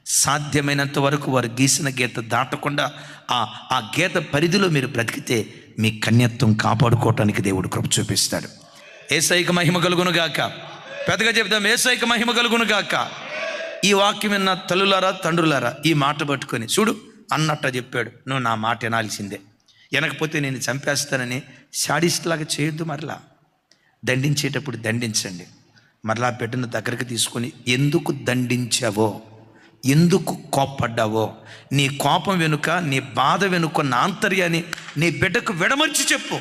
సాధ్యమైనంత వరకు వారు గీసిన గీత దాటకుండా ఆ గీత పరిధిలో మీరు బ్రతికితే మీ కన్యత్వం కాపాడుకోవటానికి దేవుడు కృప చూపిస్తాడు. యేసయ్యకు మహిమ కలుగును గాక. పెద్దగా చెప్దాం, యేసయ్యకు మహిమ కలుగును గాక. ఈ వాక్యం విన్న తల్లులారా, తండ్రులారా, ఈ మాట పట్టుకొని చూడు అన్నట్ట చెప్పాడు, నువ్వు నా మాట వినాల్సిందే, వినకపోతే నేను చంపేస్తానని శాడిస్ట్ లాగా చేయొద్దు. మరలా దండించేటప్పుడు దండించండి. మరలా బిడ్డను దగ్గరికి తీసుకొని, ఎందుకు దండించావో, ఎందుకు కోప్పడ్డావో, నీ కోపం వెనుక, నీ బాధ వెనుక నా ఆంతర్యాన్ని నీ బిడ్డకు విడమర్చి చెప్పు.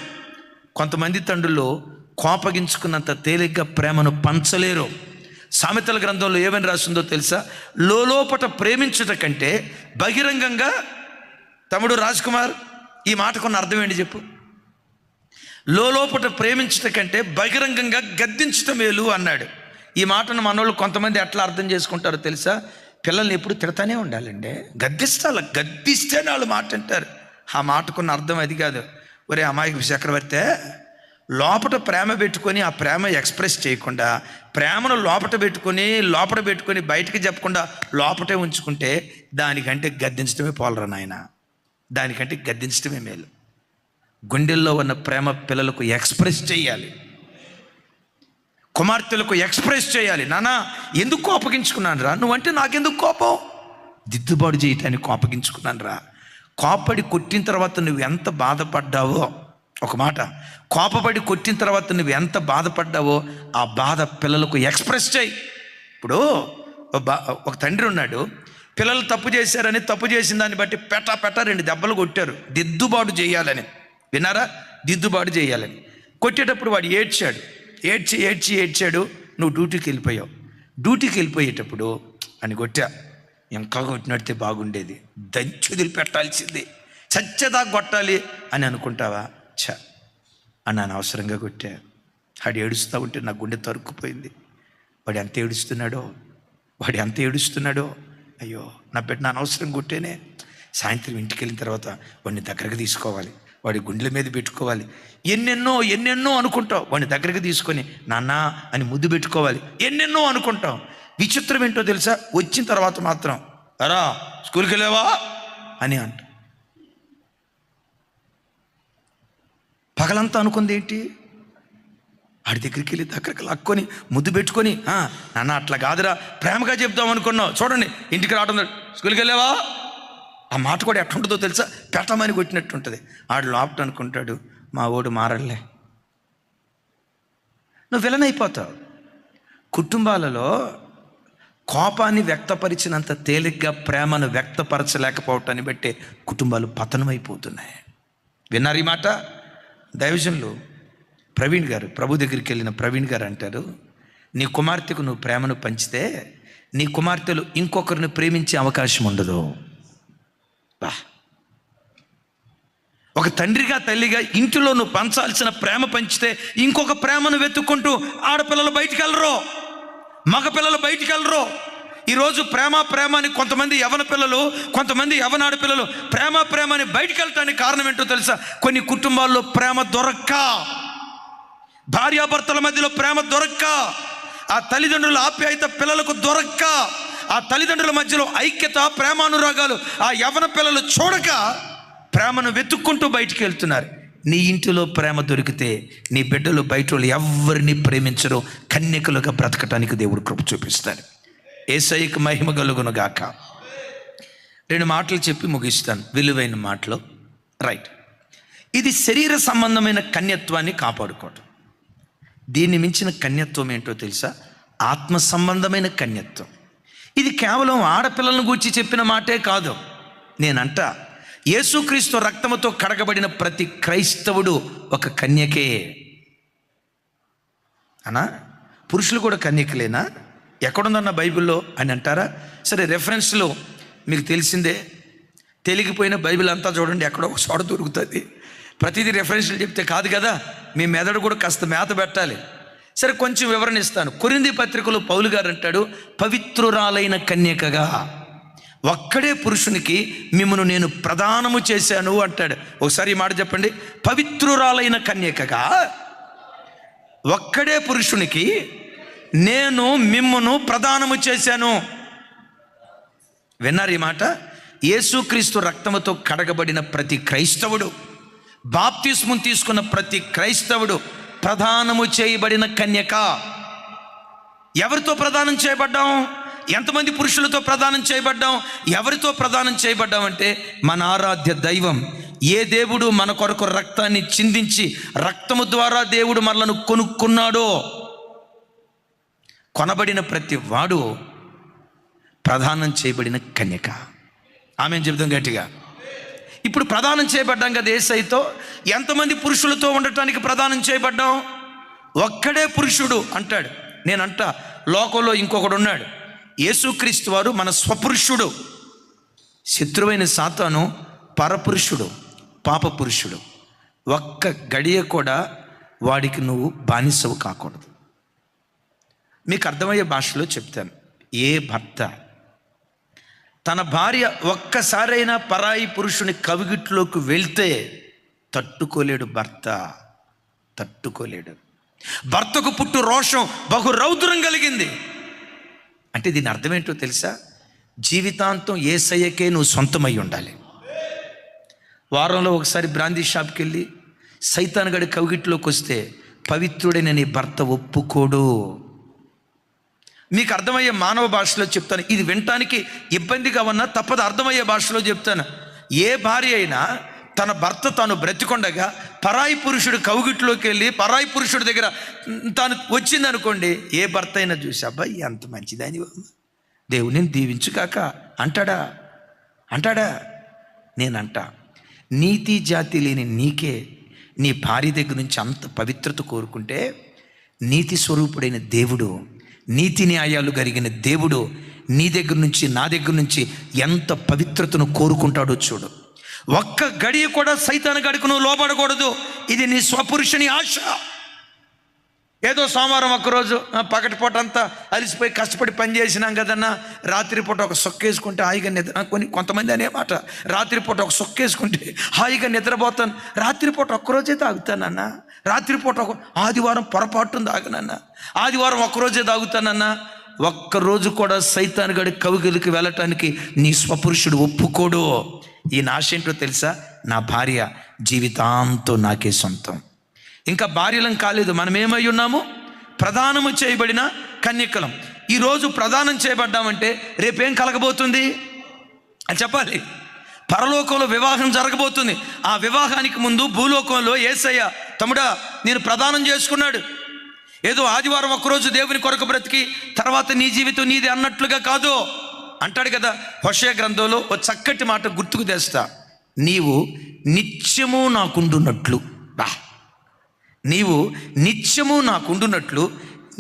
కొంతమంది తండ్రులు కోపగించుకున్నంత తేలిగ్గా ప్రేమను పంచలేరు. సామెతల గ్రంథంలో ఏమని రాస్తుందో తెలుసా? లోపట ప్రేమించుట కంటే బహిరంగంగా, తమ్ముడు రాజ్ కుమార్ ఈ మాటకున్న అర్థం ఏంటి చెప్పు? లోపట ప్రేమించుట కంటే బహిరంగంగా గద్దించుట మేలు అన్నాడు. ఈ మాటను మనోళ్ళు కొంతమంది ఎట్లా అర్థం చేసుకుంటారో తెలుసా? పిల్లల్ని ఎప్పుడు తిడతానే ఉండాలండి, గద్దిస్తే వాళ్ళు మాట అంటారు. ఆ మాటకున్న అర్థం అది కాదు. ఒరే అమాయకు చక్రవర్తి, లోపట ప్రేమ పెట్టుకొని ఆ ప్రేమ ఎక్స్ప్రెస్ చేయకుండా, ప్రేమను లోపట పెట్టుకొని బయటికి చెప్పకుండా లోపటే ఉంచుకుంటే దానికంటే గద్దించడమే పోలరా నాయన, దానికంటే గద్దించడమే మేలు. గుండెల్లో ఉన్న ప్రేమ పిల్లలకు ఎక్స్ప్రెస్ చేయాలి, కుమార్తెలకు ఎక్స్ప్రెస్ చేయాలి. నానా ఎందుకు కోపగించుకున్నాను రా, నువ్వంటే నాకెందుకు కోపం, దిద్దుబాటు చేయటానికి కోపగించుకున్నాను రా. కోపడి కొట్టిన తర్వాత నువ్వు ఎంత బాధపడ్డావో, ఒక మాట, కోపపడి కొట్టిన తర్వాత నువ్వు ఎంత బాధపడ్డావో ఆ బాధ పిల్లలకు ఎక్స్ప్రెస్ చేయి. ఇప్పుడు ఒక తండ్రి ఉన్నాడు, పిల్లలు తప్పు చేశారని, తప్పు చేసిన దాన్ని బట్టి పెట్ట 2 దెబ్బలు కొట్టారు, దిద్దుబాటు చేయాలని. విన్నారా? దిద్దుబాటు చేయాలని కొట్టేటప్పుడు వాడు ఏడ్చాడు. నువ్వు డ్యూటీకి వెళ్ళిపోయావు. డ్యూటీకి వెళ్ళిపోయేటప్పుడు అని కొట్టా, ఇంకా కొట్టినడితే బాగుండేది, దంచి వదిలిపెట్టాల్సింది, చచ్చేదా కొట్టాలి అని అనుకుంటావా? అని అనవసరంగా కొట్టా. వాడు ఏడుస్తూ ఉంటే నా గుండె తరుక్కుపోయింది. వాడు ఎంత ఏడుస్తున్నాడో, అయ్యో నా బిడ్డ అనవసరం కొట్టేనే. సాయంత్రం ఇంటికి వెళ్ళిన తర్వాత వాడిని దగ్గరకు తీసుకోవాలి, వాడి గుండెల మీద పెట్టుకోవాలి. ఎన్నెన్నో అనుకుంటావు. వాడిని దగ్గరికి తీసుకొని నాన్న అని ముద్దు పెట్టుకోవాలి. ఎన్నెన్నో అనుకుంటాం. విచిత్రం ఏంటో తెలుసా? వచ్చిన తర్వాత మాత్రం అరా స్కూల్కి వెళ్ళావా అని అంట. పగలంతా అనుకుంది ఏంటి? ఆడి దగ్గరికి వెళ్ళి దగ్గరికి లాక్కొని ముద్దు పెట్టుకొని, నాన్న అట్లా కాదురా ప్రేమగా చెప్దాం అనుకున్నావు, చూడండి ఇంటికి రావడం, స్కూల్కి వెళ్ళావా? ఆ మాట కూడా ఎట్లుంటుందో తెలుసా? పెట్టమని కొట్టినట్టు ఉంటుంది. ఆడు లోపట అనుకుంటాడు, మా ఓడు మారలే. నువ్వు విలన్ అయిపోతావు. కుటుంబాలలో కోపాన్ని వ్యక్తపరిచినంత తేలిగ్గా ప్రేమను వ్యక్తపరచలేకపోవటాన్ని బట్టే కుటుంబాలు పతనమైపోతున్నాయి. విన్నారు ఈ మాట? దైవజనులు ప్రవీణ్ గారు, ప్రభు దగ్గరికి వెళ్ళిన ప్రవీణ్ గారు అంటారు, నీ కుమార్తెకు నువ్వు ప్రేమను పంచితే నీ కుమార్తెలు ఇంకొకరిని ప్రేమించే అవకాశం ఉండదు. ఒక తండ్రిగా తల్లిగా ఇంటిలో నువ్వు పంచాల్సిన ప్రేమ పంచితే ఇంకొక ప్రేమను వెతుక్కుంటూ ఆడపిల్లలు బయటికి వెళ్ళరు, మగపిల్లలు బయటికి వెళ్ళరు. ఈరోజు ప్రేమ అని కొంతమంది యవన పిల్లలు, కొంతమంది యవన ఆడపిల్లలు ప్రేమ అని బయటికి వెళ్ళటానికి కారణం ఏంటో తెలుసా? కొన్ని కుటుంబాల్లో ప్రేమ దొరక్క, భార్యాభర్తల మధ్యలో ప్రేమ దొరక్క, ఆ తల్లిదండ్రుల ఆప్యాయత పిల్లలకు దొరక్క, ఆ తల్లిదండ్రుల మధ్యలో ఐక్యత, ప్రేమానురాగాలు ఆ యవన పిల్లలు చూడక ప్రేమను వెతుక్కుంటూ బయటికి వెళ్తున్నారు. నీ ఇంటిలో ప్రేమ దొరికితే నీ బిడ్డలు బయట వాళ్ళు ఎవరిని ప్రేమించరు, కన్యకలుగా బ్రతకటానికి దేవుడు కృప చూపిస్తాడు. యేసయ్యకు మహిమ కలుగును గాక. 2 మాటలు చెప్పి ముగిస్తాను, విలువైన మాటలు. రైట్, ఇది శరీర సంబంధమైన కన్యత్వాన్ని కాపాడుకోవటం. దీన్ని మించిన కన్యత్వం ఏంటో తెలుసా? ఆత్మ సంబంధమైన కన్యత్వం. ఇది కేవలం ఆడపిల్లలను గూర్చి చెప్పిన మాటే కాదు. నేనంట యేసుక్రీస్తు రక్తముతో కడగబడిన ప్రతి క్రైస్తవుడు ఒక కన్యకే అనా? పురుషులు కూడా కన్యకలేనా? ఎక్కడుందన్న బైబిల్లో అని అంటారా? సరే, రెఫరెన్స్లో మీకు తెలిసిందే, తెలిగిపోయిన బైబిల్ అంతా చూడండి, ఎక్కడో ఒక చోట దొరుకుతుంది. ప్రతిదీ రెఫరెన్స్లు చెప్తే కాదు కదా, మీ మెదడు కూడా కాస్త మేత పెట్టాలి. సరే, కొంచెం వివరణ ఇస్తాను. కొరింథీ పత్రికలో పౌలు గారు అంటాడు, పవిత్రురాలైన కన్యకగా ఒక్కడే పురుషునికి మిమ్మను నేను ప్రదానము చేశాను అంటాడు. ఒకసారి ఈ మాట చెప్పండి. పవిత్రురాలైన కన్యకగా ఒక్కడే పురుషునికి నేను మిమ్మును ప్రదానము చేశాను. విన్నారు ఈ మాట? యేసుక్రీస్తు రక్తముతో కడగబడిన ప్రతి క్రైస్తవుడు, బాప్తిస్మం తీసుకున్న ప్రతి క్రైస్తవుడు ప్రదానము చేయబడిన కన్యక. ఎవరితో ప్రదానం చేయబడ్డాం? ఎంతమంది పురుషులతో ప్రదానం చేయబడ్డాం? ఎవరితో ప్రదానం చేయబడ్డాం అంటే మన ఆరాధ్య దైవం, ఏ దేవుడు మన కొరకు రక్తాన్ని చిందించి రక్తము ద్వారా దేవుడు మనలను కొనుక్కున్నాడో, కొనబడిన ప్రతి వాడు ప్రదానం చేయబడిన కన్యక. ఆమెను చెబుతాం గట్టిగా. ఇప్పుడు ప్రదానం చేయబడ్డాం కదా యేసయ్యతో. ఎంతమంది పురుషులతో ఉండటానికి ప్రదానం చేయబడ్డాం? ఒక్కడే పురుషుడు అంటాడు. నేనంట లోకంలో ఇంకొకడు ఉన్నాడు. యేసుక్రీస్తు వారు మన స్వపురుషుడు. శత్రువైన సాతాను పరపురుషుడు, పాప పురుషుడు. ఒక్క గడియ కూడా వాడికి నువ్వు బానిసవు కాకూడదు. మీకు అర్థమయ్యే భాషలో చెప్తాను. ఏ భర్త తన భార్య ఒక్కసారైనా పరాయి పురుషుని కవిగిట్లోకి వెళ్తే తట్టుకోలేడు. భర్త తట్టుకోలేడు. భర్తకు పుట్టు రోషం బహు రౌద్రం కలిగింది. అంటే దీని అర్థం ఏంటో తెలుసా? జీవితాంతం యేసయ్యకే నువ్వు సొంతమై ఉండాలి. వారంలో ఒకసారి బ్రాందీ షాప్కి వెళ్ళి సైతానుగాడి కవిగిట్లోకి వస్తే పవిత్రుడైన నీ భర్త ఒప్పుకోడు. మీకు అర్థమయ్యే మానవ భాషలో చెప్తాను. ఇది వినటానికి ఇబ్బందిగా ఉన్నా తప్పదు, అర్థమయ్యే భాషలో చెప్తాను. ఏ భార్య అయినా తన భర్త తాను బ్రతికొండగా పరాయి పురుషుడు కౌగిట్లోకి వెళ్ళి పరాయి పురుషుడి దగ్గర తాను వచ్చిందనుకోండి, ఏ భర్త అయినా చూసి అబ్బాయి ఎంత మంచిదని దేవుని దీవించు కాక అంటాడా? అంటాడా? నేనంట నీతి జాతి లేని నీకే నీ భార్య దగ్గర నుంచి అంత పవిత్రత కోరుకుంటే, నీతి స్వరూపుడైన దేవుడు, నీతి న్యాయాలు కలిగిన దేవుడు నీ దగ్గర నుంచి నా దగ్గర నుంచి ఎంత పవిత్రతను కోరుకుంటాడో చూడు. ఒక్క గడియ కూడా సైతాను గడికి నువ్వు లోబడకూడదు. ఇది నీ స్వపురుషుని ఆశ. ఏదో సోమవారం ఒక్కరోజు పగటిపూట అంతా అలిసిపోయి కష్టపడి పని చేసినాం కదన్నా, రాత్రిపూట ఒక సొక్కేసుకుంటే హాయిగా నిద్ర, కొంతమంది అనే మాట, రాత్రిపూట ఒక సొక్కేసుకుంటే హాయిగా నిద్రపోతాను. రాత్రిపూట ఒక్కరోజే తాగుతానన్నా, రాత్రిపూట ఆదివారం పొరపాటును తాగనన్నా, ఆదివారం ఒక్కరోజే తాగుతానన్నా. ఒక్కరోజు కూడా సైతాను గడి కవిగిలికి వెళ్ళటానికి నీ స్వపురుషుడు ఒప్పుకోడు. ఈ నాశ ఏంటో తెలుసా? నా భార్య జీవితాంతో నాకే సొంతం. ఇంకా భార్యలం కాలేదు, మనం ఏమై ఉన్నాము? ప్రదానము చేయబడిన కన్యకలం. ఈరోజు ప్రదానం చేయబడ్డామంటే రేపేం కలగబోతుంది అని చెప్పాలి. పరలోకంలో వివాహం జరగబోతుంది. ఆ వివాహానికి ముందు భూలోకంలో యేసయ్య తమ్ముడా నేను ప్రదానం చేసుకున్నాడు. ఏదో ఆదివారం ఒక్కరోజు దేవుని కొరకు బ్రతికి తర్వాత నీ జీవితం నీది అన్నట్లుగా కాదు అంటాడు కదా. హోషేయ గ్రంథంలో ఒక చక్కటి మాట గుర్తుకు తెస్తా. నీవు నిత్యము నాకుండునట్లు, నీవు నిత్యము నాకుండునట్లు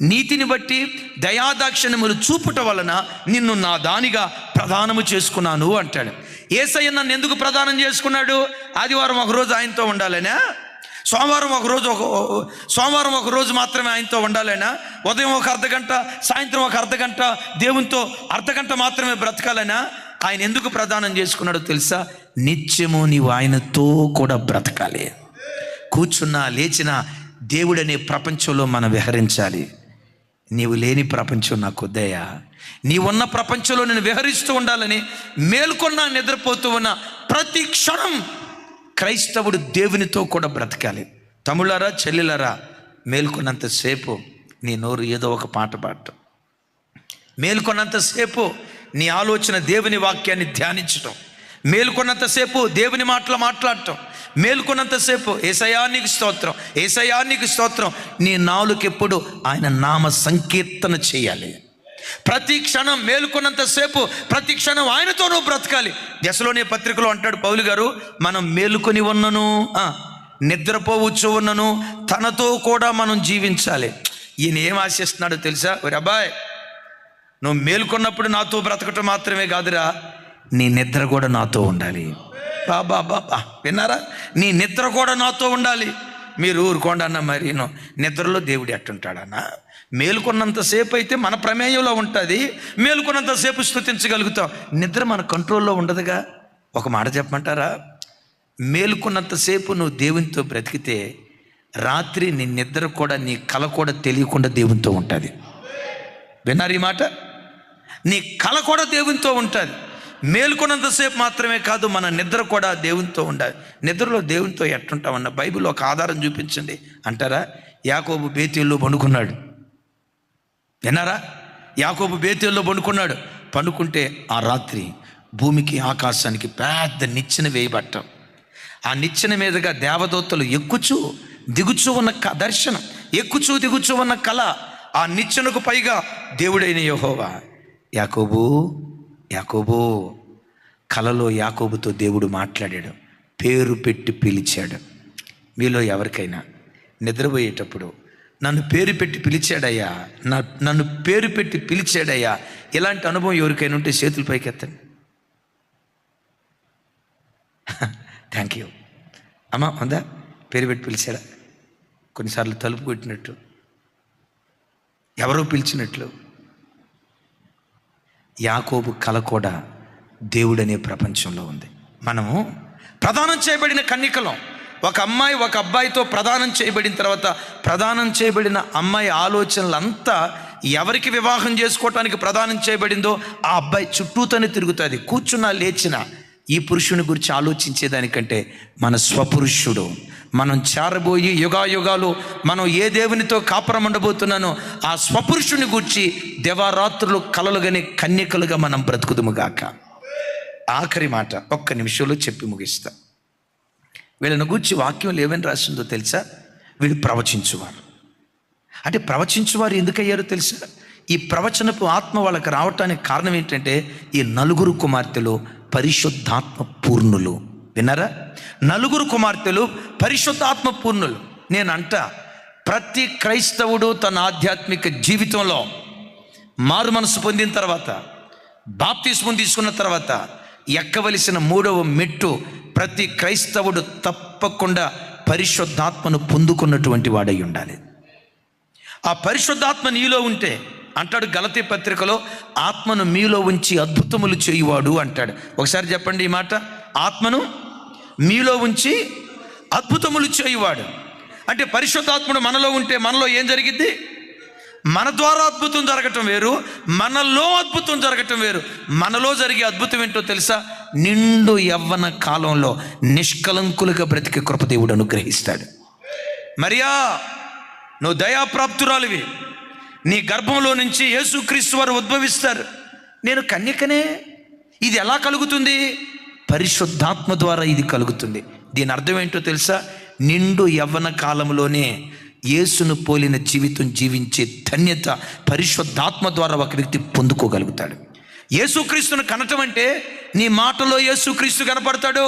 నీతిని బట్టి దయాదాక్షిణ్యములు చూపుట వలన నిన్ను నా దానిగా ప్రదానము చేసుకున్నాను అంటాడు. యేసయ్య నన్ను ఎందుకు ప్రదానం చేసుకున్నాడు? ఆదివారం ఒకరోజు ఆయనతో ఉండాలనా? సోమవారం ఒకరోజు మాత్రమే ఆయనతో ఉండాలనా? ఉదయం ఒక అర్ధగంట, సాయంత్రం ఒక అర్ధగంట దేవునితో అర్ధగంట మాత్రమే బ్రతకాలనా? ఆయన ఎందుకు ప్రదానం చేసుకున్నాడో తెలుసా? నిత్యము నీవు ఆయనతో కూడా బ్రతకాలి. కూర్చున్నా లేచినా దేవుడనే ప్రపంచంలో మనం విహరించాలి. నీవు లేని ప్రపంచం నాకు వద్దయ్యా, నీవున్న ప్రపంచంలో నేను విహరిస్తూ ఉండాలని మేల్కొన్నా నిద్రపోతూ ఉన్న ప్రతి క్షణం క్రైస్తవుడు దేవునితో కూడా బ్రతకాలి. తమ్ముళ్ళారా, చెల్లెలారా, మేల్కొన్నంతసేపు నీ నోరు ఏదో ఒక పాట పాడటం, మేల్కొన్నంతసేపు నీ ఆలోచన దేవుని వాక్యాన్ని ధ్యానించటం, మేల్కొన్నంతసేపు దేవుని మాటలు మాట్లాడటం, మేల్కొన్నంతసేపు యేసయ్యా నీకు స్తోత్రం, యేసయ్యా నీకు స్తోత్రం. నీ నాలుకెప్పుడు ఆయన నామ సంకీర్తన చేయాలి. ప్రతి క్షణం మేలుకొన్నంతసేపు ప్రతి క్షణం ఆయనతో నువ్వు బ్రతకాలి. దశలోని పత్రికలో అంటాడు పౌలు గారు, మనం మేలుకొని ఉన్నను నిద్రపోవచ్చు ఉన్నను తనతో కూడా మనం జీవించాలి. ఈయన ఏం ఆశిస్తున్నాడో తెలుసా? ఒరే అబ్బాయ్, నువ్వు మేలుకొన్నప్పుడు నాతో బ్రతకటం మాత్రమే కాదురా, నీ నిద్ర కూడా నాతో ఉండాలి. బాబా విన్నారా? నీ నిద్ర కూడా నాతో ఉండాలి. మీరు ఊరుకోండి అన్న, మరి నిద్రలో దేవుడు ఎట్టుంటాడన్న? మేలుకున్నంతసేపు అయితే మన ప్రమేయంలో ఉంటుంది, మేలుకున్నంతసేపు స్తుతించగలుగుతాం. నిద్ర మన కంట్రోల్లో ఉండదుగా. ఒక మాట చెప్పమంటారా? మేలుకున్నంతసేపు నువ్వు దేవునితో బ్రతికితే రాత్రి నీ నిద్ర కూడా, నీ కల కూడా తెలియకుండా దేవునితో ఉంటుంది. విన్నారు ఈ మాట? నీ కల కూడా దేవునితో ఉంటుంది. మేలుకున్నంతసేపు మాత్రమే కాదు, మన నిద్ర కూడా దేవునితో ఉండాలి. నిద్రలో దేవునితో ఎట్టుంటామన్న బైబిల్లో ఒక ఆధారం చూపించండి అంటారా? యాకోబు బేతేల్లో పండుకున్నాడు. విన్నారా? యాకోబు బేతేల్లో పండుకున్నాడు. పండుకుంటే ఆ రాత్రి భూమికి ఆకాశానికి పెద్ద నిచ్చెన వేయబట్టం. ఆ నిచ్చెన మీదుగా దేవదూతలు ఎక్కుచూ దిగుచూ ఉన్న దర్శనం, ఎక్కుచూ దిగుచూ ఉన్న కళ. ఆ నిచ్చెనకు పైగా దేవుడైన యెహోవా, యాకోబు యాకోబు. కలలో యాకోబుతో దేవుడు మాట్లాడాడు, పేరు పెట్టి పిలిచాడు. మీలో ఎవరికైనా నిద్రపోయేటప్పుడు నన్ను పేరు పెట్టి పిలిచాడయ్యా, నన్ను పేరు పెట్టి పిలిచాడయ్యా, ఇలాంటి అనుభవం ఎవరికైనా ఉంటే చేతులు పైకెత్తండి. థ్యాంక్ యూ అమ్మా. ఉందా? పేరు పెట్టి పిలిచాడా? కొన్నిసార్లు తలుపు కొట్టినట్టు, ఎవరో పిలిచినట్లు. యాకోబు కల కూడా దేవుడనే ప్రపంచంలో ఉంది. మనము ప్రదానం చేయబడిన కన్యకలం. ఒక అమ్మాయి ఒక అబ్బాయితో ప్రదానం చేయబడిన తర్వాత, ప్రదానం చేయబడిన అమ్మాయి ఆలోచనలంతా ఎవరికి వివాహం చేసుకోవటానికి ప్రదానం చేయబడిందో ఆ అబ్బాయి చుట్టూతోనే తిరుగుతుంది. కూర్చున్నా లేచినా ఈ పురుషుని గురించి ఆలోచించేదానికంటే మన స్వపురుషుడు, మనం చేరబోయి యుగాయుగాలు మనం ఏ దేవునితో కాపురం ఉండబోతున్నానో ఆ స్వపురుషుని గూర్చి దేవారాత్రులు కలలుగానే కన్యకలుగా మనం బ్రతుకుదుముగాక. ఆఖరి మాట ఒక్క నిమిషంలో చెప్పి ముగిస్తా. వీళ్ళని గూర్చి వాక్యం ఏమని రాసిందో తెలుసా? వీళ్ళు ప్రవచించువారు. అంటే ప్రవచించువారు ఎందుకయ్యారో తెలుసా? ఈ ప్రవచనపు ఆత్మ వాళ్ళకి రావటానికి కారణం ఏంటంటే, ఈ నలుగురు కుమార్తెలు పరిశుద్ధాత్మ పూర్ణులు. విన్నారా? నలుగురు కుమార్తెలు పరిశుద్ధాత్మ పూర్ణులు. నేనంట ప్రతి క్రైస్తవుడు తన ఆధ్యాత్మిక జీవితంలో మారు మనసు పొందిన తర్వాత, బాప్తిస్మం తీసుకున్న తర్వాత ఎక్కవలసిన 3వ మెట్టు ప్రతి క్రైస్తవుడు తప్పకుండా పరిశుద్ధాత్మను పొందుకున్నటువంటి వాడై ఉండాలి. ఆ పరిశుద్ధాత్మ నీలో ఉంటే, అంటాడు గలతీ పత్రికలో, ఆత్మను మీలో ఉంచి అద్భుతములు చేయువాడు అంటాడు. ఒకసారి చెప్పండి ఈ మాట. ఆత్మను మీలో ఉంచి అద్భుతములు చేయువాడు. అంటే పరిశుద్ధాత్ముడు మనలో ఉంటే మనలో ఏం జరిగిద్ది? మన ద్వారా అద్భుతం జరగటం వేరు, మనలో అద్భుతం జరగటం వేరు. మనలో జరిగే అద్భుతం ఏంటో తెలుసా? నిండు యవ్వన కాలంలో నిష్కలంకులుగా బ్రతికే కృప దేవుడు అనుగ్రహిస్తాడు. మరియా, నువ్వు దయాప్రాప్తురాలివి, నీ గర్భంలో నుంచి యేసుక్రీస్తు వారు ఉద్భవిస్తారు. నేను కన్యకనే. ఇది ఎలా కలుగుతుంది? పరిశుద్ధాత్మ ద్వారా ఇది కలుగుతుంది. దీని అర్థం ఏంటో తెలుసా? నిండు యవ్వన కాలంలోనే యేసును పోలిన జీవితం జీవించే ధన్యత పరిశుద్ధాత్మ ద్వారా ఒక వ్యక్తి పొందుకోగలుగుతాడు. యేసుక్రీస్తును కనటం అంటే నీ మాటలో యేసుక్రీస్తు కనపడతాడు,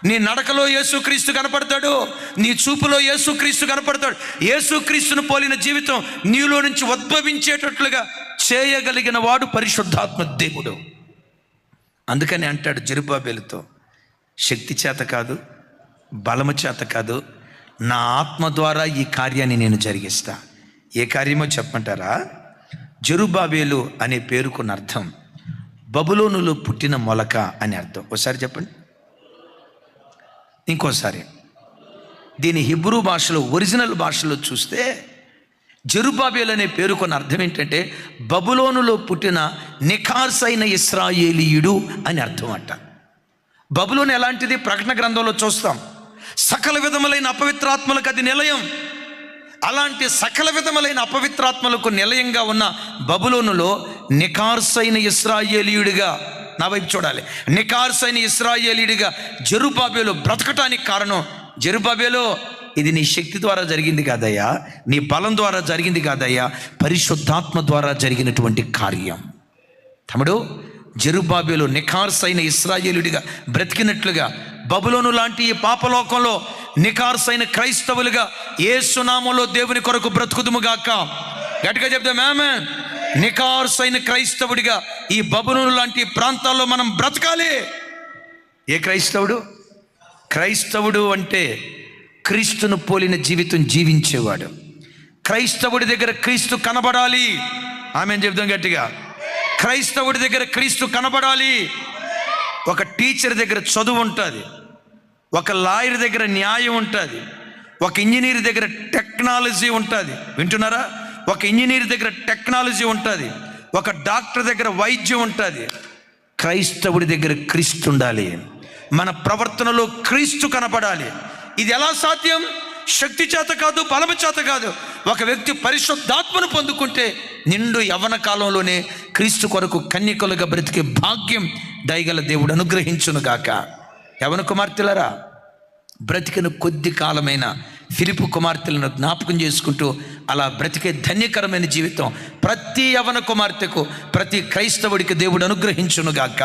నీ నడకలో యేసుక్రీస్తు కనపడతాడు, నీ చూపులో యేసుక్రీస్తు కనపడతాడు. యేసుక్రీస్తును పోలిన జీవితం నీలో నుంచి ఉద్భవించేటట్లుగా చేయగలిగిన వాడు పరిశుద్ధాత్మ దేవుడు. అందుకని అంటాడు జెరుబ్బాబెలుతో, శక్తి చేత కాదు, బలము చేత కాదు, నా ఆత్మ ద్వారా ఈ కార్యాన్ని నేను జరిగిస్తా. ఏ కార్యమో చెప్పమంటారా? జెరుబ్బాబెలు అనే పేరుకున్న అర్థం బబులోనులో పుట్టిన మొలక అని అర్థం. ఒకసారి చెప్పండి, ఇంకోసారి. దీని హిబ్రూ భాషలో, ఒరిజినల్ భాషలో చూస్తే జెరుబ్బాబెలు అనే పేరుకున్న అర్థం ఏంటంటే బబులోనులో పుట్టిన నిఖార్సైన ఇశ్రాయేలీయుడు అని అర్థం అంట. బబులోను ఎలాంటిది? ప్రకటన గ్రంథంలో చూస్తాం, సకల విధములైన అపవిత్రాత్మలకు అది నిలయం. అలాంటి సకల విధములైన అపవిత్రాత్మలకు నిలయంగా ఉన్న బబులోనులో నిఖార్సైన ఇశ్రాయేలీయుడిగా, నా వైపు చూడాలి, నిఖార్సైన ఇశ్రాయేలీయుడిగా జెరుబ్బాబెలు బ్రతకటానికి కారణం, జెరుబ్బాబెలు ఇది నీ శక్తి ద్వారా జరిగింది కాదయ్యా, నీ బలం ద్వారా జరిగింది కాదయ్యా, పరిశుద్ధాత్మ ద్వారా జరిగినటువంటి కార్యం. తమ్ముడు, జెరుబ్బాబెలు నిఖార్సైన ఇశ్రాయేలుడిగా బ్రతికినట్లుగా బబులోను లాంటి ఈ పాపలోకంలో నిఖార్సైన క్రైస్తవులుగా యేసు నామములో దేవుని కొరకు బ్రతుకుదుముగాక. గట్టిగా చెప్తాం ఆమేన్. నిఖార్సైన క్రైస్తవుడిగా ఈ బబులోను లాంటి ప్రాంతాల్లో మనం బ్రతకాలి. ఏ క్రైస్తవుడు? క్రైస్తవుడు అంటే క్రీస్తును పోలిన జీవితం జీవించేవాడు. క్రైస్తవుడి దగ్గర క్రీస్తు కనబడాలి. ఆమేన్ చెప్దాం గట్టిగా. క్రైస్తవుడి దగ్గర క్రీస్తు కనబడాలి. ఒక టీచర్ దగ్గర చదువు ఉంటుంది, ఒక లాయర్ దగ్గర న్యాయం ఉంటుంది, ఒక ఇంజనీర్ దగ్గర టెక్నాలజీ ఉంటుంది. వింటున్నారా? ఒక ఇంజనీర్ దగ్గర టెక్నాలజీ ఉంటుంది, ఒక డాక్టర్ దగ్గర వైద్యం ఉంటుంది. క్రైస్తవుడి దగ్గర క్రీస్తు ఉండాలి. మన ప్రవర్తనలో క్రీస్తు కనపడాలి. ఇది ఎలా సాధ్యం? శక్తి చేత కాదు, బలము చేత కాదు. ఒక వ్యక్తి పరిశుద్ధాత్మను పొందుకుంటే నిండు యవ్వన కాలంలోనే క్రీస్తు కొరకు కన్యకలుగా బ్రతికే భాగ్యం దయగల దేవుడు అనుగ్రహించునుగాక. యవ్వన కుమార్తెలరా, బ్రతికిన కొద్ది కాలమైన ఫిలిప్పు కుమార్తెలను జ్ఞాపకం చేసుకుంటూ అలా బ్రతికే ధన్యకరమైన జీవితం ప్రతి యవ్వన కుమార్తెకు, ప్రతి క్రైస్తవుడికి దేవుడు అనుగ్రహించునుగాక.